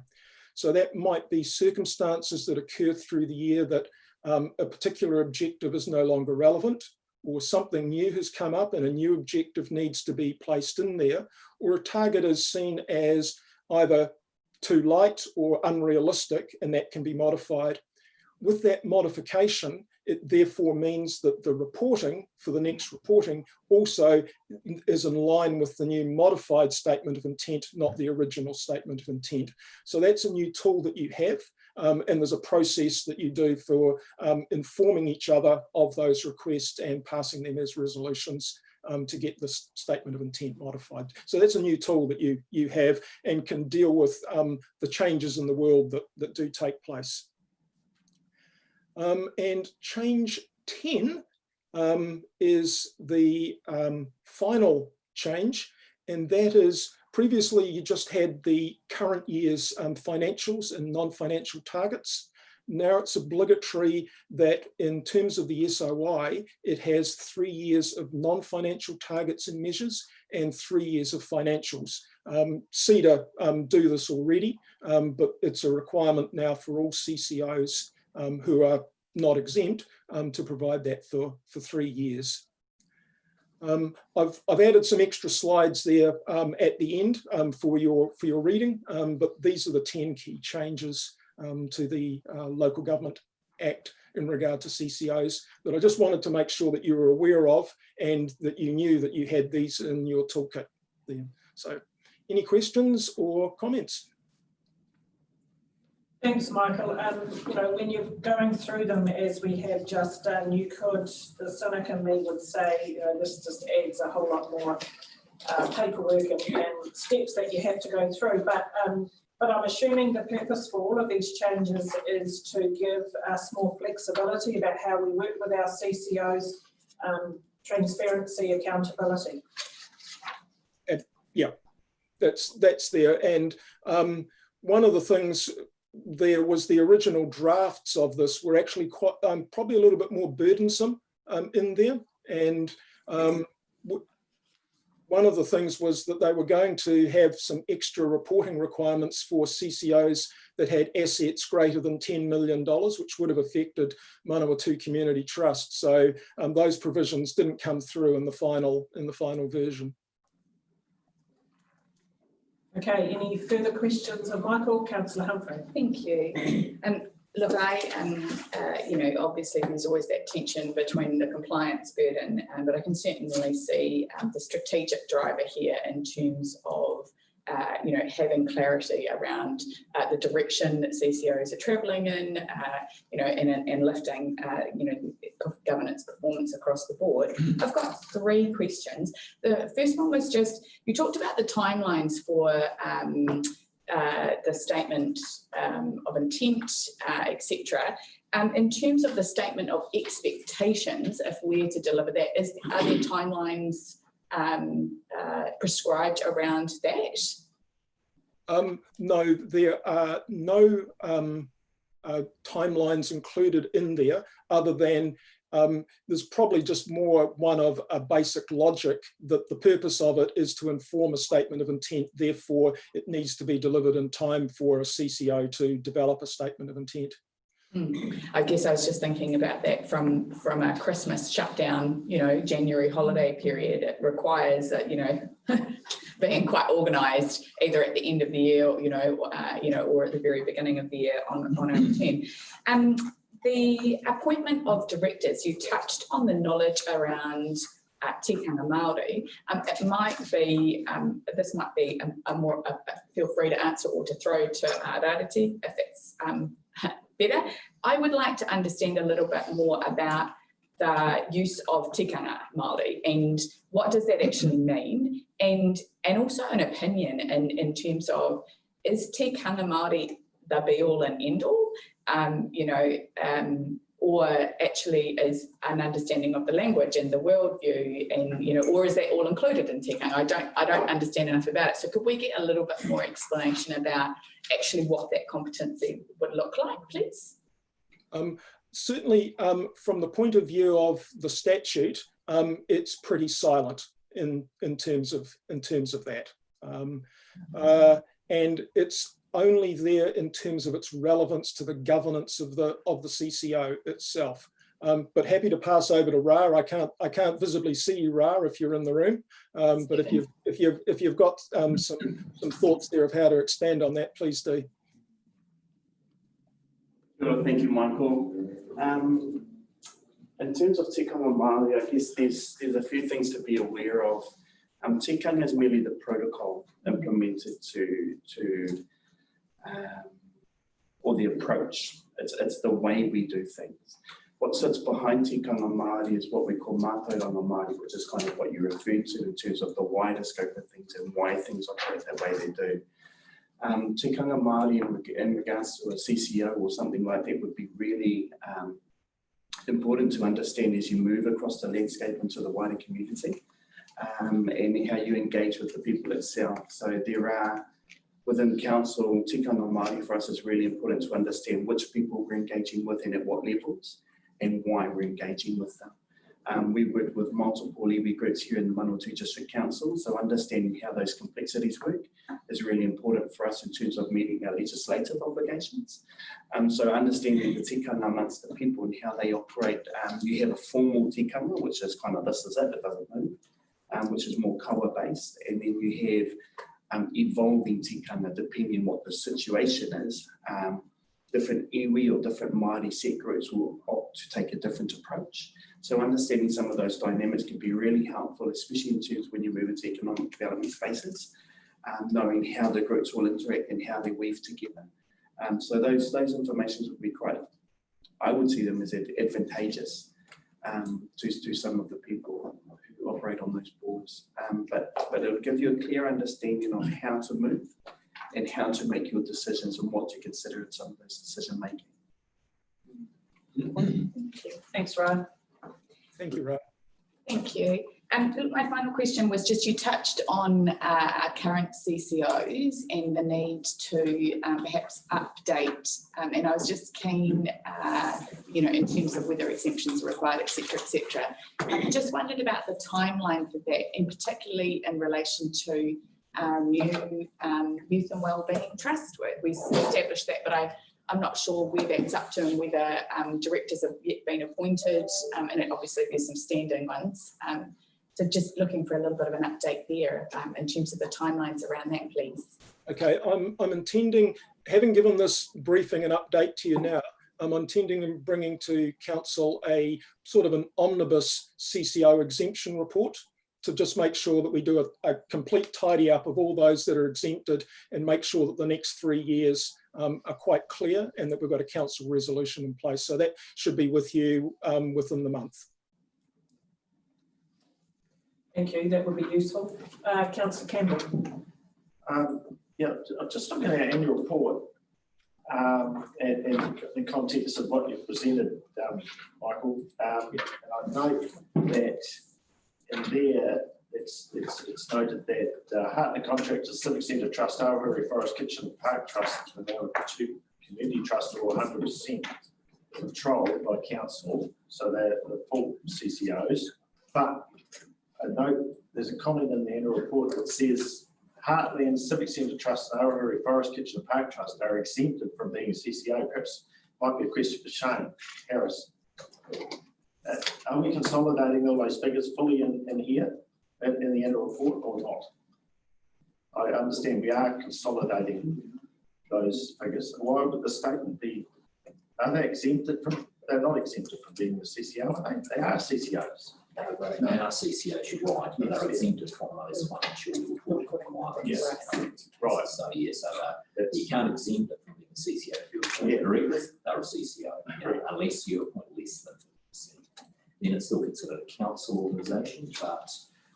So that might be circumstances that occur through the year that a particular objective is no longer relevant, or something new has come up and a new objective needs to be placed in there, or a target is seen as either too light or unrealistic, and that can be modified. With that modification, it therefore means that the reporting for the next reporting also is in line with the new modified statement of intent, not the original statement of intent. So that's a new tool that you have, and there's a process that you do for informing each other of those requests and passing them as resolutions to get this statement of intent modified. So that's a new tool that you have and can deal with the changes in the world that do take place. And change 10 is the final change, and that is previously you just had the current year's financials and non-financial targets. Now it's obligatory that in terms of the SOI, it has 3 years of non-financial targets and measures and 3 years of financials. CEDA do this already, but it's a requirement now for all CCOs who are not exempt to provide that for 3 years. I've added some extra slides there at the end for your reading, but these are the 10 key changes to the Local Government Act in regard to CCOs that I just wanted to make sure that you were aware of and that you knew that you had these in your toolkit there. So any questions or comments? Thanks, Michael. When you're going through them as we have just done, you could, the cynic in me would say, this just adds a whole lot more paperwork and steps that you have to go through. But I'm assuming the purpose for all of these changes is to give us more flexibility about how we work with our CCOs, transparency, accountability. Yeah, that's there. And one of the things there was the original drafts of this were actually quite, probably a little bit more burdensome in there. And one of the things was that they were going to have some extra reporting requirements for CCOs that had assets greater than $10 million, which would have affected Manawatu Community Trust. So those provisions didn't come through in the final version. Okay, any further questions of Michael? Councillor Humphrey. Thank you. Look, obviously there's always that tension between the compliance burden, but I can certainly see the strategic driver here in terms of having clarity around the direction that CCOs are travelling in, and lifting, governance performance across the board. I've got 3 questions. The first one was just, you talked about the timelines for the statement of intent, etc. In terms of the statement of expectations, if we're to deliver that, are there timelines prescribed around that? No, there are no timelines included in there, other than there's probably just more one of a basic logic that the purpose of it is to inform a statement of intent, therefore it needs to be delivered in time for a CCO to develop a statement of intent. I guess I was just thinking about that from a Christmas shutdown, January holiday period. It requires that, being quite organised either at the end of the year, or at the very beginning of the year on our intent. The appointment of directors, you touched on the knowledge around tikanga Māori. It might be, this might be feel free to answer or to throw to Rarity if it's better. I would like to understand a little bit more about the use of tikanga Māori and what does that actually mean, and also an opinion in terms of, is tikanga Māori the be all and end all, or actually is an understanding of the language and the worldview, and or is that all included in tikanga? I don't understand enough about it. So could we get a little bit more explanation about actually what that competency would look like, please? Certainly, from the point of view of the statute, it's pretty silent in terms of that, and it's only there in terms of its relevance to the governance of the CCO itself. But happy to pass over to Ra. I can't visibly see you, Ra, if you're in the room. But if you've got some thoughts there of how to expand on that, please do. Sure, thank you, Michael. In terms of tikanga Māori, I guess there's a few things to be aware of. Tikanga is merely the protocol implemented or the approach. It's the way we do things. What sits behind tikanga Māori is what we call mātauranga Māori, which is kind of what you referred to in terms of the wider scope of things and why things operate the way they do. Tikanga Māori in regards to a CCO or something like that would be really important to understand as you move across the landscape into the wider community, and how you engage with the people itself. So there are, within council, tikanga Māori for us is really important to understand which people we're engaging with and at what levels and why we're engaging with them. We work with multiple iwi groups here in the Manawatu District Council, so understanding how those complexities work is really important for us in terms of meeting our legislative obligations. So understanding the tikanga amongst the people and how they operate. You have a formal tikanga, which is kind of this is it doesn't move, which is more kawa based, and then you have evolving tikanga depending what the situation is. Different iwi or different Māori set groups will opt to take a different approach. So understanding some of those dynamics can be really helpful, especially in terms when you move into economic development spaces, knowing how the groups will interact and how they weave together. So those informations would be quite, I would see them as advantageous to some of the people who operate on those boards. But it will give you a clear understanding of how to move and how to make your decisions and what to consider in some of those decision making. Thank you. Thanks, Ryan. Thank you, Ryan. Thank you. My final question was just, you touched on our current CCOs and the need to perhaps update, and I was just keen, in terms of whether exemptions are required, et cetera, I just wondered about the timeline for that, and particularly in relation to our new Youth and Wellbeing Trust work. We established that, but I'm not sure where that's up to and whether directors have yet been appointed, and obviously there's some standing ones. So just looking for a little bit of an update there in terms of the timelines around that, please. Okay, I'm intending, having given this briefing and update to you now, I'm intending on bringing to council a sort of an omnibus CCO exemption report to just make sure that we do a complete tidy up of all those that are exempted and make sure that the next 3 years are quite clear and that we've got a council resolution in place. So that should be with you within the month. Thank you, that would be useful. Councillor Campbell. Yeah, just looking at our annual report and the context of what you've presented, Michael, and I note that in there it's noted that Hartnett Contractors Civic Centre Trust, Aohuri Forest Kitchen Park Trust, and the two community trusts are all 100% controlled by council, so they're the full CCOs. But I note there's a comment in the annual report that says Heartland Civic Centre Trust and Aohuri Forest Kitchen and Park Trust are exempted from being a CCO. Perhaps might be a question for Shane Harris. Are we consolidating all those figures fully in here, in the annual report, or not? I understand we are consolidating those figures. Why would the statement be, are they exempted from, they're not exempted from being a CCO, are they? They are CCOs. They are CCOs, you're right, but they're exempted from those financial reporting requirements. Yes. Right. So yes, you can't exempt it from being a CCO if you're appointed directly, they're a CCO, unless you appoint less than 50%. Then it's still considered a council organisation, but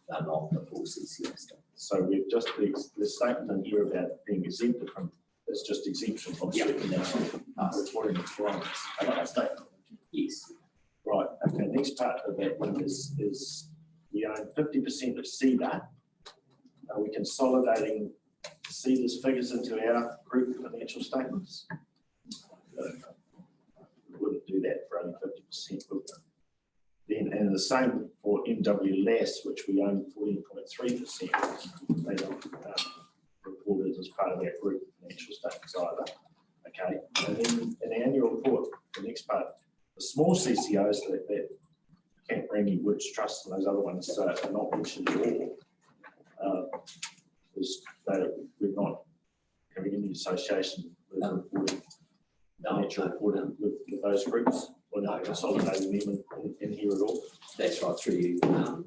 they're not the full CCO status. So we've just, the statement in here about being exempted from, it's just exemption from certain reporting requirements. Another statement. Yes. Right, okay, next part of that one is we own 50% of CEDA. Are we consolidating CEDA's figures into our group financial statements? We wouldn't do that for only 50%, would we? Then, and the same for MWLAS, which we own 14.3%. They don't report it as part of our group financial statements either. Okay, and then in the annual report, the next part, the small CCOs that Camp Rangi Woods Trust and those other ones are not mentioned at all. We're not having any association with reporting, financial reporting with those groups. We're not consolidating them in here at all. That's right, through you. The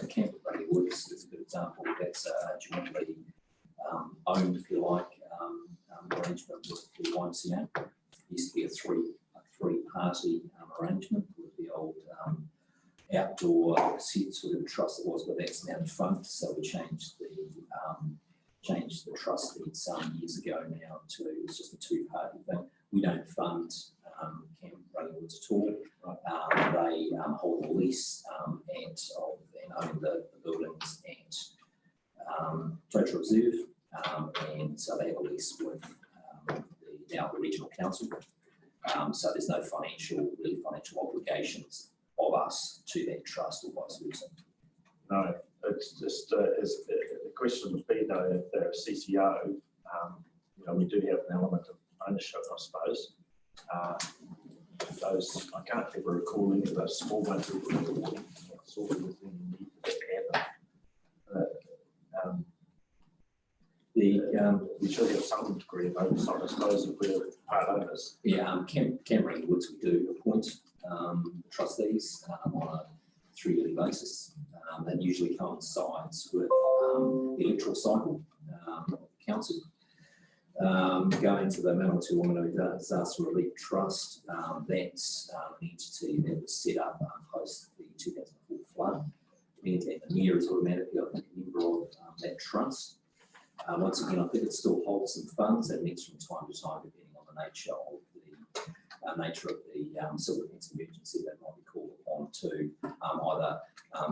Camp Rangi Woods is a good example. That's jointly owned, if you like, arrangement with the YMCA. It used to be a three-party arrangement with the old outdoor sort of trust that was, but that's now defunct. So we changed the trust deed some years ago now to it's just a two-party thing. We don't fund Camp Rangi Woods at all. They hold a lease and own the buildings and Total Reserve, and so they have a lease with now the regional council. So there's no financial obligations of us to that trust or vice versa. No, it's just the question would be though, if they're a CCO, we do have an element of ownership, I suppose. Those I can't ever recall any of those small ones that were reporting sort of within the need to happen. We should have some degree of oversight, I suppose, if we're part owners. Yeah, Camp Rangi Woods, we do appoint trustees on a 3-yearly basis. That usually coincides with the electoral cycle of the council. Going to the Manawatu Whanganui Disaster Relief Trust, that's an entity that was set up post the 2004 flood. The mayor is automatically, I think, a member of that trust. Once again, I think it still holds some funds that meets from time to time, depending on the nature of the civil defence emergency that might be called upon to either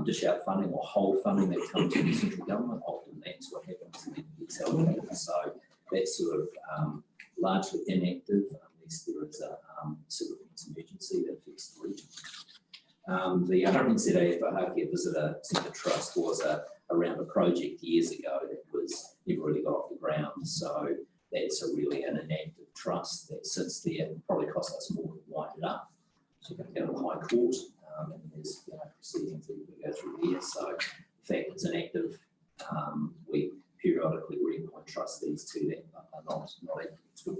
dish out funding or hold funding that comes from the central government. Often that's what happens and then gets allocated. So that's sort of largely inactive unless there is a civil defence emergency that affects the region. The RNZA for Hākia Visitor Centre Trust was around a project years ago that was never really got off the ground. So that's really an inactive trust that sits there. It probably cost us more to wind it up. So you're going to go to the High Court and there's proceedings that you can go through here. So the fact it's inactive, we periodically reappoint trustees to that, but are not active.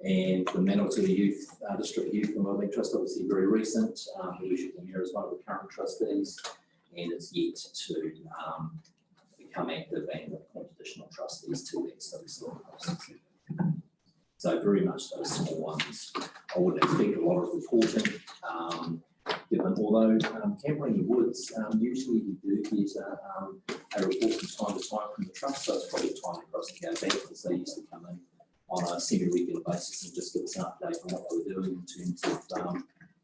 And the Manawatu Youth District Youth and Wellbeing Trust, obviously very recent. We issued the mayor as one of the current trustees, and is yet to become active and appoint additional trustees to that, so we still have a process. So very much those small ones. I wouldn't expect a lot of reporting, given, although Campbell in the Woods, usually we do get a report from time to time from the trust, so it's probably time for us to go back, because they used to come in on a semi-regular basis and just give us an update on what they were doing in terms of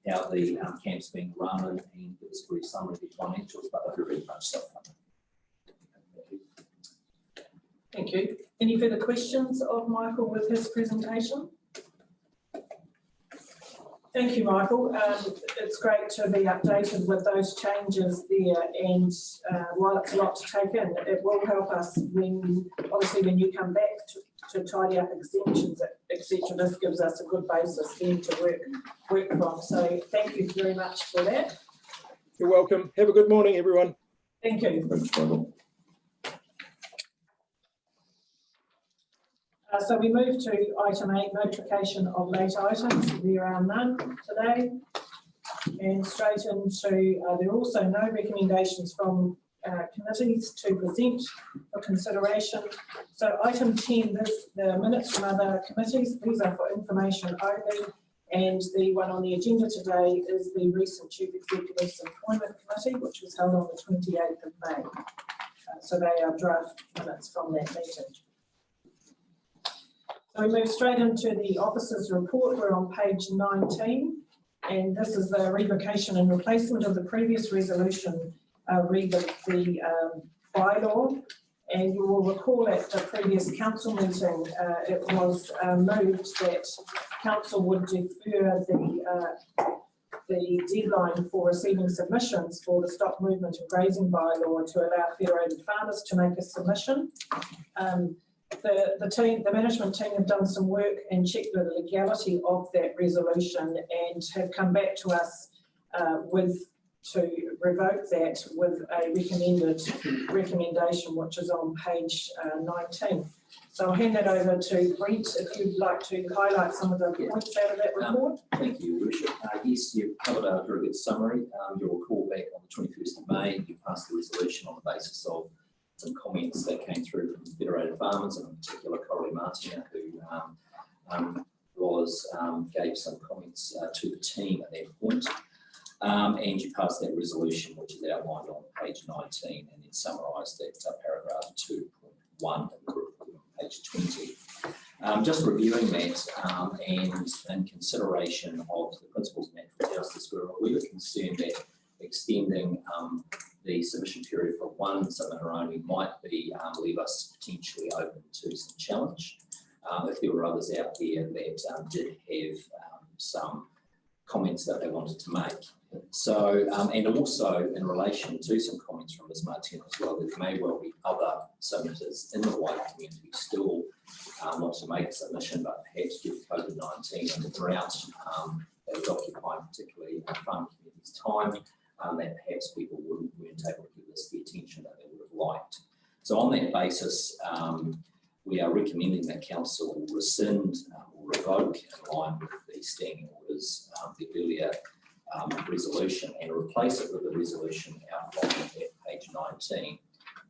how the camp's being run and give us a brief summary of the financials, but they're very much self-funded. Thank you. Any further questions of Michael with his presentation? Thank you, Michael. It's great to be updated with those changes there, and while it's a lot to take in, it will help us when you come back to tidy up exemptions, etc. This gives us a good basis then to work from. So thank you very much for that. You're welcome. Have a good morning, everyone. Thank you. Thanks, Michael. So we move to item 8, notification of late items. There are none today. And straight into, there are also no recommendations from committees to present for consideration. So item 10, the minutes from other committees, these are for information only. And the one on the agenda today is the recent Chief Executive's Employment Committee, which was held on the 28th of May. So they are draft minutes from that meeting. So we move straight into the officers' report. We're on page 19, and this is the revocation and replacement of the previous resolution, the bylaw. And you will recall at the previous council meeting, it was moved that council would defer the deadline for receiving submissions for the stock movement and grazing bylaw to allow federated farmers to make a submission. The management team have done some work and checked the legality of that resolution and have come back to us to revoke that with a recommendation, which is on page 19. So I'll hand that over to Brent if you'd like to highlight some of the points out of that report. Thank you, Your Worship. Yes, you've covered a very good summary. You'll recall back on the 21st of May, you passed the resolution on the basis of some comments that came through from federated farmers, and in particular Coralie Martin, who gave some comments to the team at that point. And you passed that resolution, which is outlined on page 19, and then summarised at paragraph 2.1 of the report on page 20. Just reviewing that and in consideration of the principles of natural justice, we were concerned that extending the submission period for one submitter only might leave us potentially open to some challenge if there were others out there that did have some comments that they wanted to make. So, and also in relation to some comments from Ms. Martin as well, there may well be other submitters in the wider community still want to make a submission, but perhaps due to COVID-19 and the drought that was occupying particularly farm communities' time, that perhaps people weren't able to give this the attention that they would have liked. So on that basis, we are recommending that council rescind or revoke in line with the standing orders, the earlier resolution, and replace it with the resolution outlined at page 19,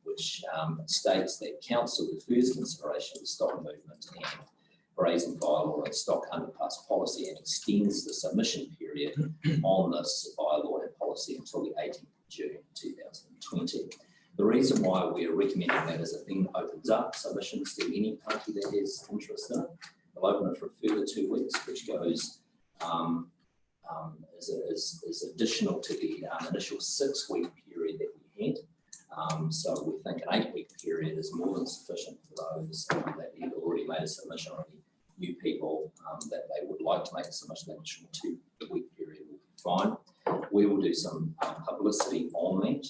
which states that council defers consideration of the stock movement and grazing bylaw and stock underpass policy and extends the submission period on this bylaw and policy until the 18th of June 2020. The reason why we're recommending that is it then opens up submissions to any party that has interest in it. They'll open it for a further 2 weeks, which goes is additional to the initial 6-week period that we had. So we think an 8-week period is more than sufficient for those that have already made a submission, or any new people that they would like to make a submission. That initial 2-week period will be fine. We will do some publicity on that,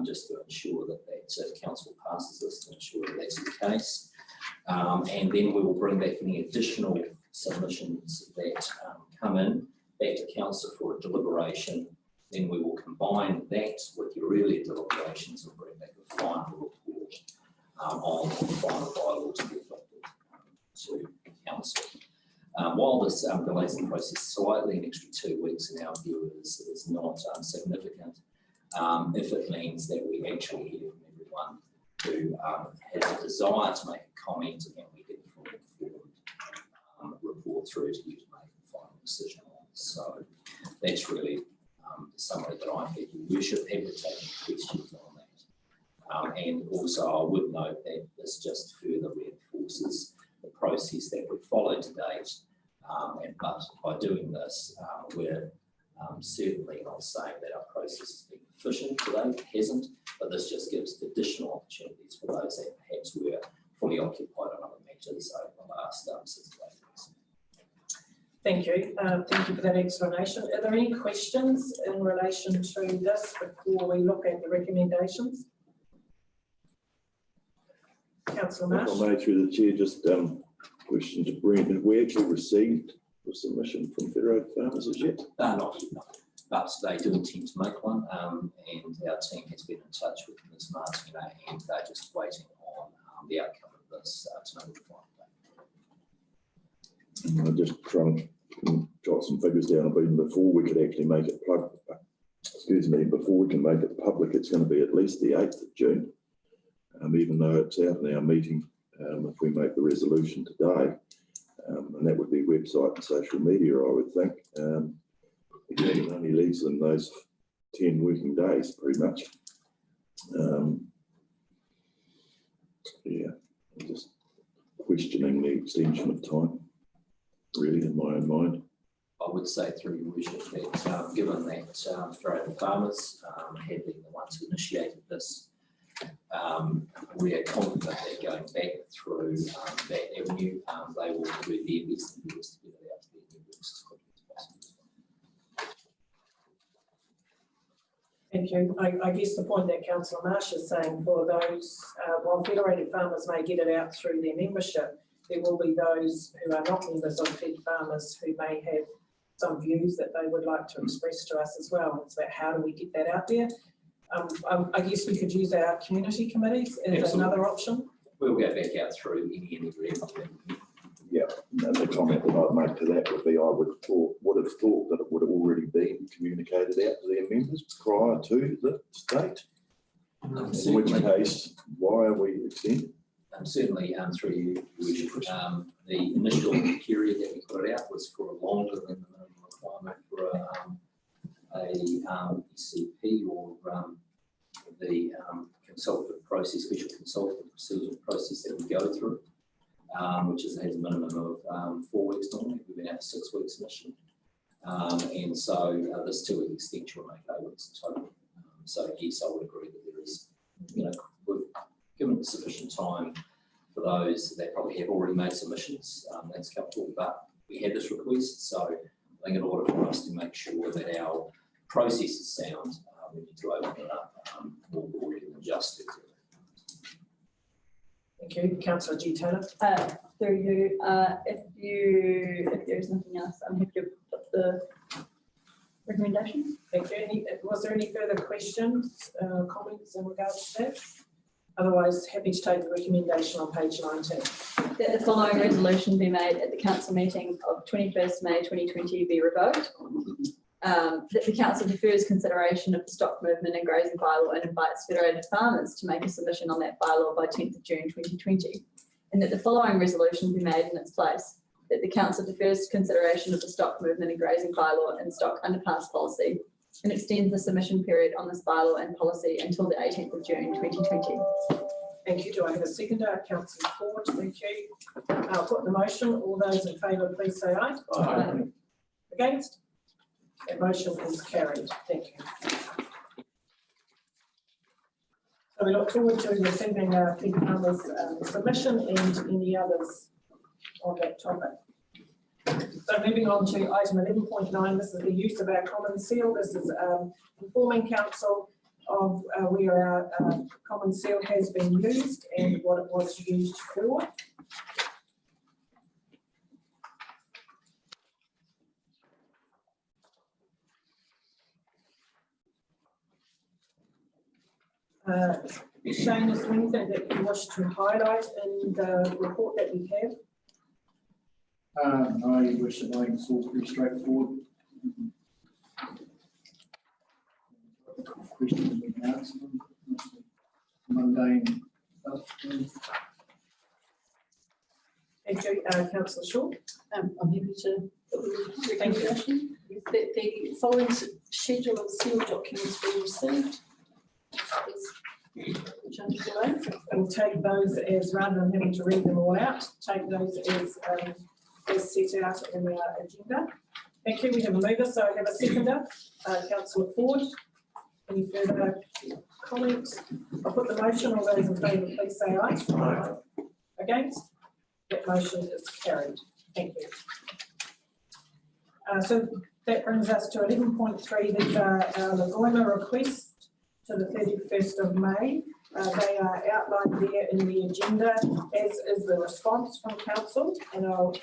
just to ensure that if council passes this, to ensure that that's the case. And then we will bring back any additional submissions that come in back to council for a deliberation. Then we will combine that with your earlier deliberations and bring back a final report on the final bylaw to be adopted to council. While this delays the process slightly, an extra 2 weeks in our view is not significant. if it means that we actually hear from everyone who has a desire to make a comment and we get the full informed report through to you to make a final decision on. So that's really the summary that I have, Your Worship. Happy to take questions on that. And also I would note that this just further reinforces the process that we've followed to date. But by doing this, we're certainly not saying that our process has been efficient today. It hasn't, but this just gives additional opportunities for those that perhaps were fully occupied on other matters over the last 6 to 8 weeks. Thank you. Thank you for that explanation. Are there any questions in relation to this before we look at the recommendations? Councillor Marsh. If I may, through the chair, just question to Brendan. Have we actually received the submission from Federated Farmers as yet? Not yet, no. But they do intend to make one, and our team has been in touch with Ms. Martina, and they're just waiting on the outcome of this to know the final date. I just trying to jot some figures down, but even before we could actually make it before we can make it public, it's going to be at least the 8th of June. Even though it's out in our meeting, if we make the resolution today, and that would be website and social media, I would think. Again, it only leaves them those 10 working days, pretty much. Yeah, I'm just questioning the extension of time, really, in my own mind. I would say through Your Worship that given that Federated Farmers have been the ones who initiated this, we are confident that going back through that avenue, they will do their best and best to get it out to their networks as quickly as possible. Thank you. I guess the point that Councillor Marsh is saying, for those, while Federated Farmers may get it out through their membership, there will be those who are not members of Fed Farmers who may have some views that they would like to express to us as well. It's about how do we get that out there. I guess we could use our community committees as Absolutely. another option. We'll go back out through any and every avenue. Yeah, and the comment that I'd make to that would be I would have thought that it would have already been communicated out to their members prior to the date. In which case, why are we extending? Certainly through you, the initial period that we put it out was for longer than the minimum requirement for a ECP or the consultative process, special consultative procedure process that we go through, which has a minimum of 4 weeks normally. We've been out 6 weeks initially. And so this 2 week extension will make 8 weeks in total. So yes, I would agree that there is, we've given sufficient time for those that probably have already made submissions. That's comfortable, but we had this request. So I think in order for us to make sure that our process is sound, we need to open it up more broadly than just it. Thank you. Councillor G. Taylor. Through you, if there's nothing else, I'm happy to put the recommendation. Thank you. Was there any further questions, comments in regards to that? Otherwise, happy to take the recommendation on page 19. That the following resolution be made at the council meeting of 21st May 2020 be revoked. That the council defers consideration of the stock movement and grazing bylaw and invites Federated Farmers to make a submission on that bylaw by 10th of June 2020. And that the following resolution be made in its place. That the council defers consideration of the stock movement and grazing bylaw and stock underpass policy and extends the submission period on this bylaw and policy until the 18th of June 2020. Thank you. Do I have a seconder? Councillor Ford. Thank you. I'll put the motion. All those in favour, please say aye. Aye. Against? That motion is carried. Thank you. So we look forward to receiving our Fed Farmers submission and any others on that topic. So moving on to item 11.9, this is the use of our common seal. This is informing council of where our common seal has been used and what it was used for. Shane, is there anything that you wish to highlight in the report that we have? I wish that I it's all pretty straightforward. questions and we can answer them. Mundane stuff. Thank you, Councillor Shaw. I'm happy to put the recommendation that the following schedule of sealed documents be received. Which are below. And take those as, rather than having to read them all out, take those as set out in our agenda. Thank you. We have a mover, so I have a seconder, Councillor Ford. Any further comments? I'll put the motion. All those in favour, please say aye. Aye. Against? That motion is carried. Thank you. So that brings us to 11.3. These are our LOIMA requests to the 31st of May. They are outlined there in the agenda, as is the response from council, and I'll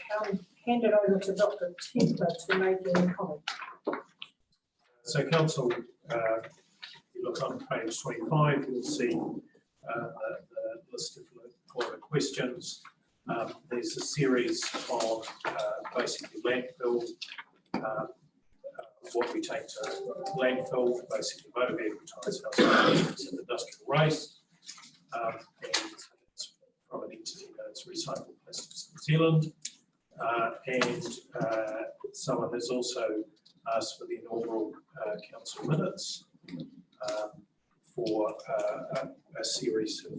hand it over to Dr. Templer to make any comment. So council, you look on page 25, you'll see the list of LOIMA questions. There's a series of basically landfill, what we take to landfill, basically motor vehicle tyres, household and industrial waste. And it's from an entity that's Recycled Plastics New Zealand. And someone has also asked for the inaugural council minutes for a series of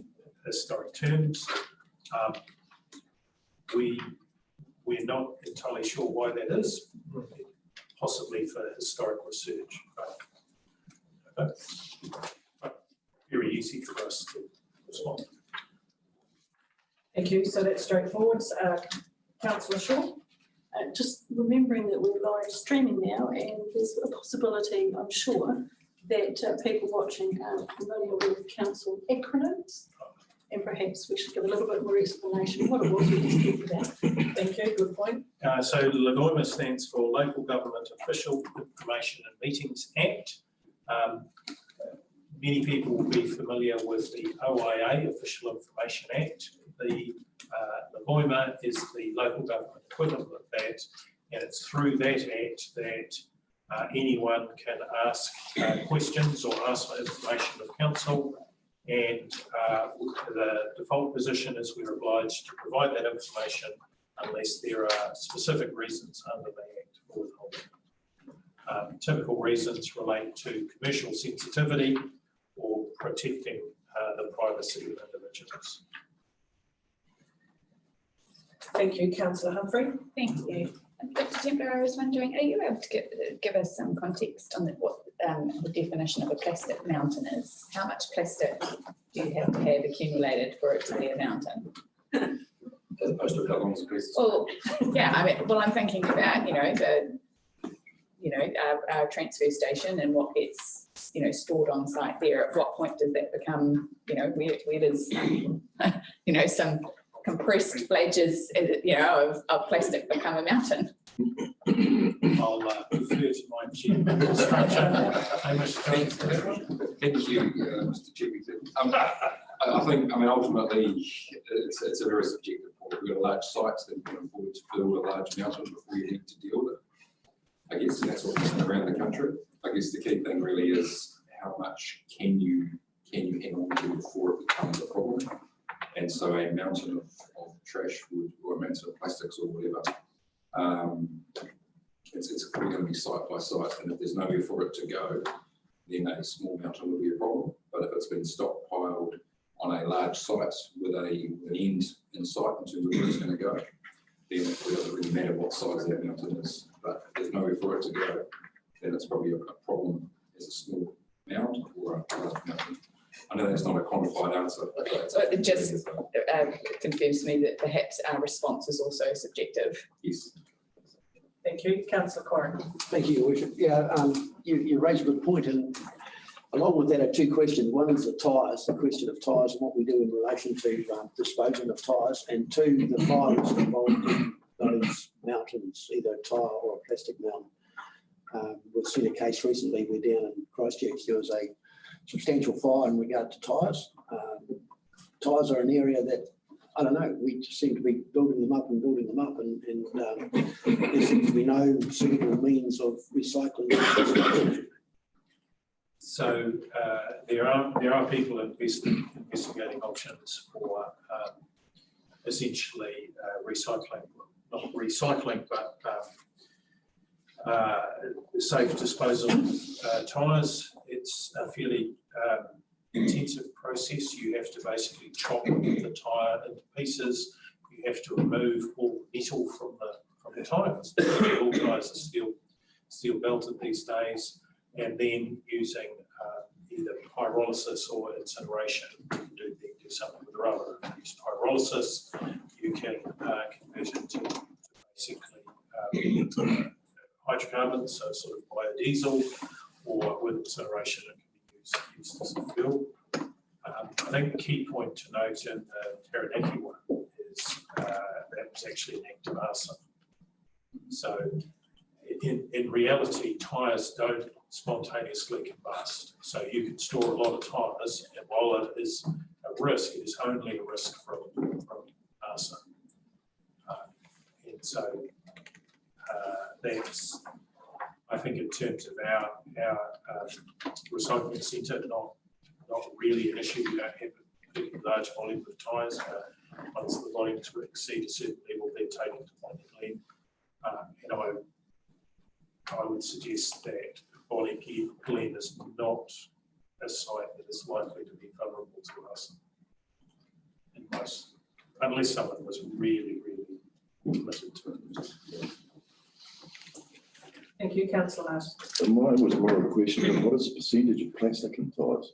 historic terms. We're not entirely sure why that is, possibly for historic research, but very easy for us to respond. Thank you. So that's straightforward. Councillor Shaw. Just remembering that we're live streaming now, and there's a possibility, I'm sure, that people watching are familiar with council acronyms, and perhaps we should give a little bit more explanation of what it was we just talked about. Thank you. Good point. So LOIMA stands for Local Government Official Information and Meetings Act. Many people will be familiar with the OIA, Official Information Act. The LOIMA is the local government equivalent of that, and it's through that act that anyone can ask questions or ask for information of council, and the default position is we're obliged to provide that information unless there are specific reasons under the act for withholding. Typical reasons relate to commercial sensitivity or protecting the privacy of individuals. Thank you, Councillor Humphrey. Thank you. Dr. Templer, I was wondering, are you able to give us some context on what the definition of a plastic mountain is? How much plastic do you have to have accumulated for it to be a mountain? As opposed to how long is a piece? Well, yeah, I mean, well, I'm thinking about, our transfer station and what gets, stored on site there. At what point does that become, where does, some compressed fledges, of plastic become a mountain? I'll refer to my chief structure. Thank you, Mr. Chief Executive. I think, ultimately, it's a very subjective point. We've got a large site that we can afford to build a large mountain before you need to deal with it. I guess that's what's happening around the country. I guess the key thing really is how much can you hang on to before it becomes a problem. And so a mountain of trash would, or a mountain of plastics or whatever, it's probably going to be site by site, and if there's nowhere for it to go, then a small mountain will be a problem. But if it's been stockpiled on a large site with an end in sight in terms of where it's going to go, then it doesn't really matter what size that mountain is. But if there's nowhere for it to go, then it's probably a problem as a small mound or a large mountain. I know that's not a quantified answer. So it just confused me that perhaps our response is also subjective. Yes. Thank you. Councillor Corrin. Thank you, Your Worship. Yeah, you raise a good point, and along with that are two questions. One is the tyres, the question of tyres and what we do in relation to disposing of tyres, and two, the fire that's involved in those mountains, either a tyre or a plastic mountain. We've seen a case recently where down in Christchurch there was a substantial fire in regard to tyres. Tyres are an area that, I don't know, we just seem to be building them up, and there seems to be no suitable means of recycling. So there are people investigating options for essentially recycling, not recycling, but safe disposal of tyres. It's a fairly intensive process. You have to basically chop the tyre into pieces. You have to remove all the metal from the tyres. All tyres are steel belted these days, and then using either pyrolysis or incineration. You can do something with rubber. Use pyrolysis, you can convert it to basically hydrocarbons, so sort of biodiesel, or with incineration it can be used as a fuel. I think the key point to note in the Taranaki one is that was actually an active arson. So in reality, tyres don't spontaneously combust. So you can store a lot of tyres, and while it is a risk, it is only a risk from arson. And so that's, I think, in terms of our recycling centre, not really an issue. We don't have a particularly large volume of tyres. Once the volumes exceed a certain level, they're taken to Bonnie Glen. And I would suggest that Bonnie Glen is not a site that is likely to be vulnerable to us. Unless someone was really, really committed to it. Thank you, Councillor Marsh. Mine was more of a question of what is the percentage of plastic in tyres?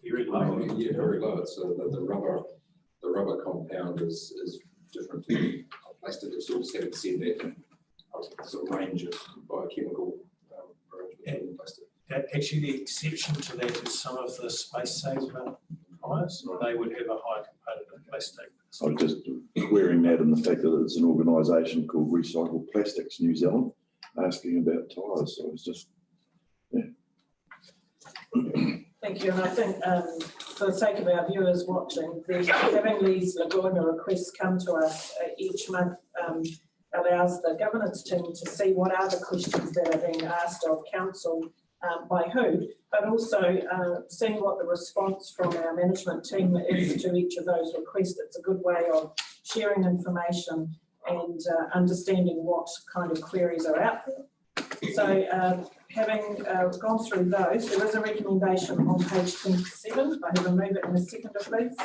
Very low. Yeah, very low. It's the rubber compound is different to plastic. It's sort of 7% that sort of range of biochemical arrangement in plastic. Actually, the exception to that is some of the space saver tyres. They would have a high component of plastic. I was just querying that and the fact that it's an organisation called Recycle Plastics New Zealand asking about tyres. So it's just, yeah. Thank you, and I think for the sake of our viewers watching, having these LOIMA requests come to us each month allows the governance team to see what are the questions that are being asked of council by who, but also seeing what the response from our management team is to each of those requests. It's a good way of sharing information and understanding what kind of queries are out there. So having gone through those, there is a recommendation on page 27. I have a move it in a seconder, please.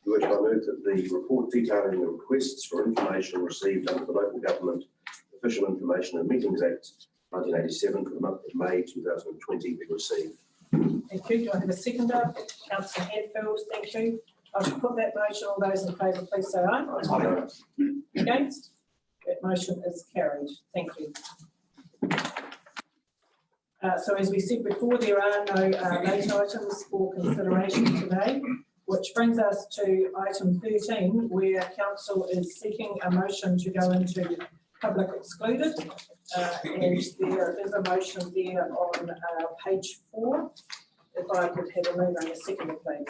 Your Worship, I move that the report detailing the requests for information received under the Local Government Official Information and Meetings Act 1987 for the month of May 2020 be received. Thank you. Do I have a seconder? Councillor Hadfield, thank you. I'll put that motion. All those in favour, please say aye. Aye. Against? That motion is carried. Thank you. So as we said before, there are no late items for consideration today, which brings us to item 13, where council is seeking a motion to go into public excluded. And there is a motion there on page 4. If I could have a move on a second, please.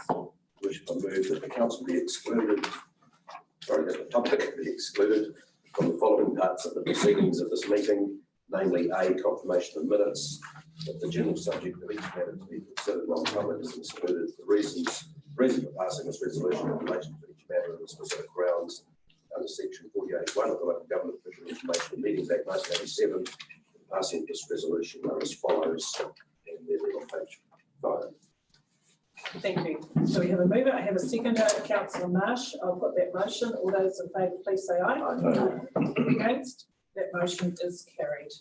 Which I move that the council be excluded, sorry, that the public be excluded from the following parts of the proceedings of this meeting, namely A, confirmation of minutes, that the general subject of each matter to be considered while public is excluded. The reason for passing this resolution in relation to each matter on the specific grounds under section 48(1) of the Local Government Official Information and Meetings Act 1987. Passing this resolution are as follows, and they're on page 5. Thank you. So we have a mover, I have a seconder, Councillor Marsh. I'll put that motion. All those in favour, please say aye. Aye. Against? That motion is carried.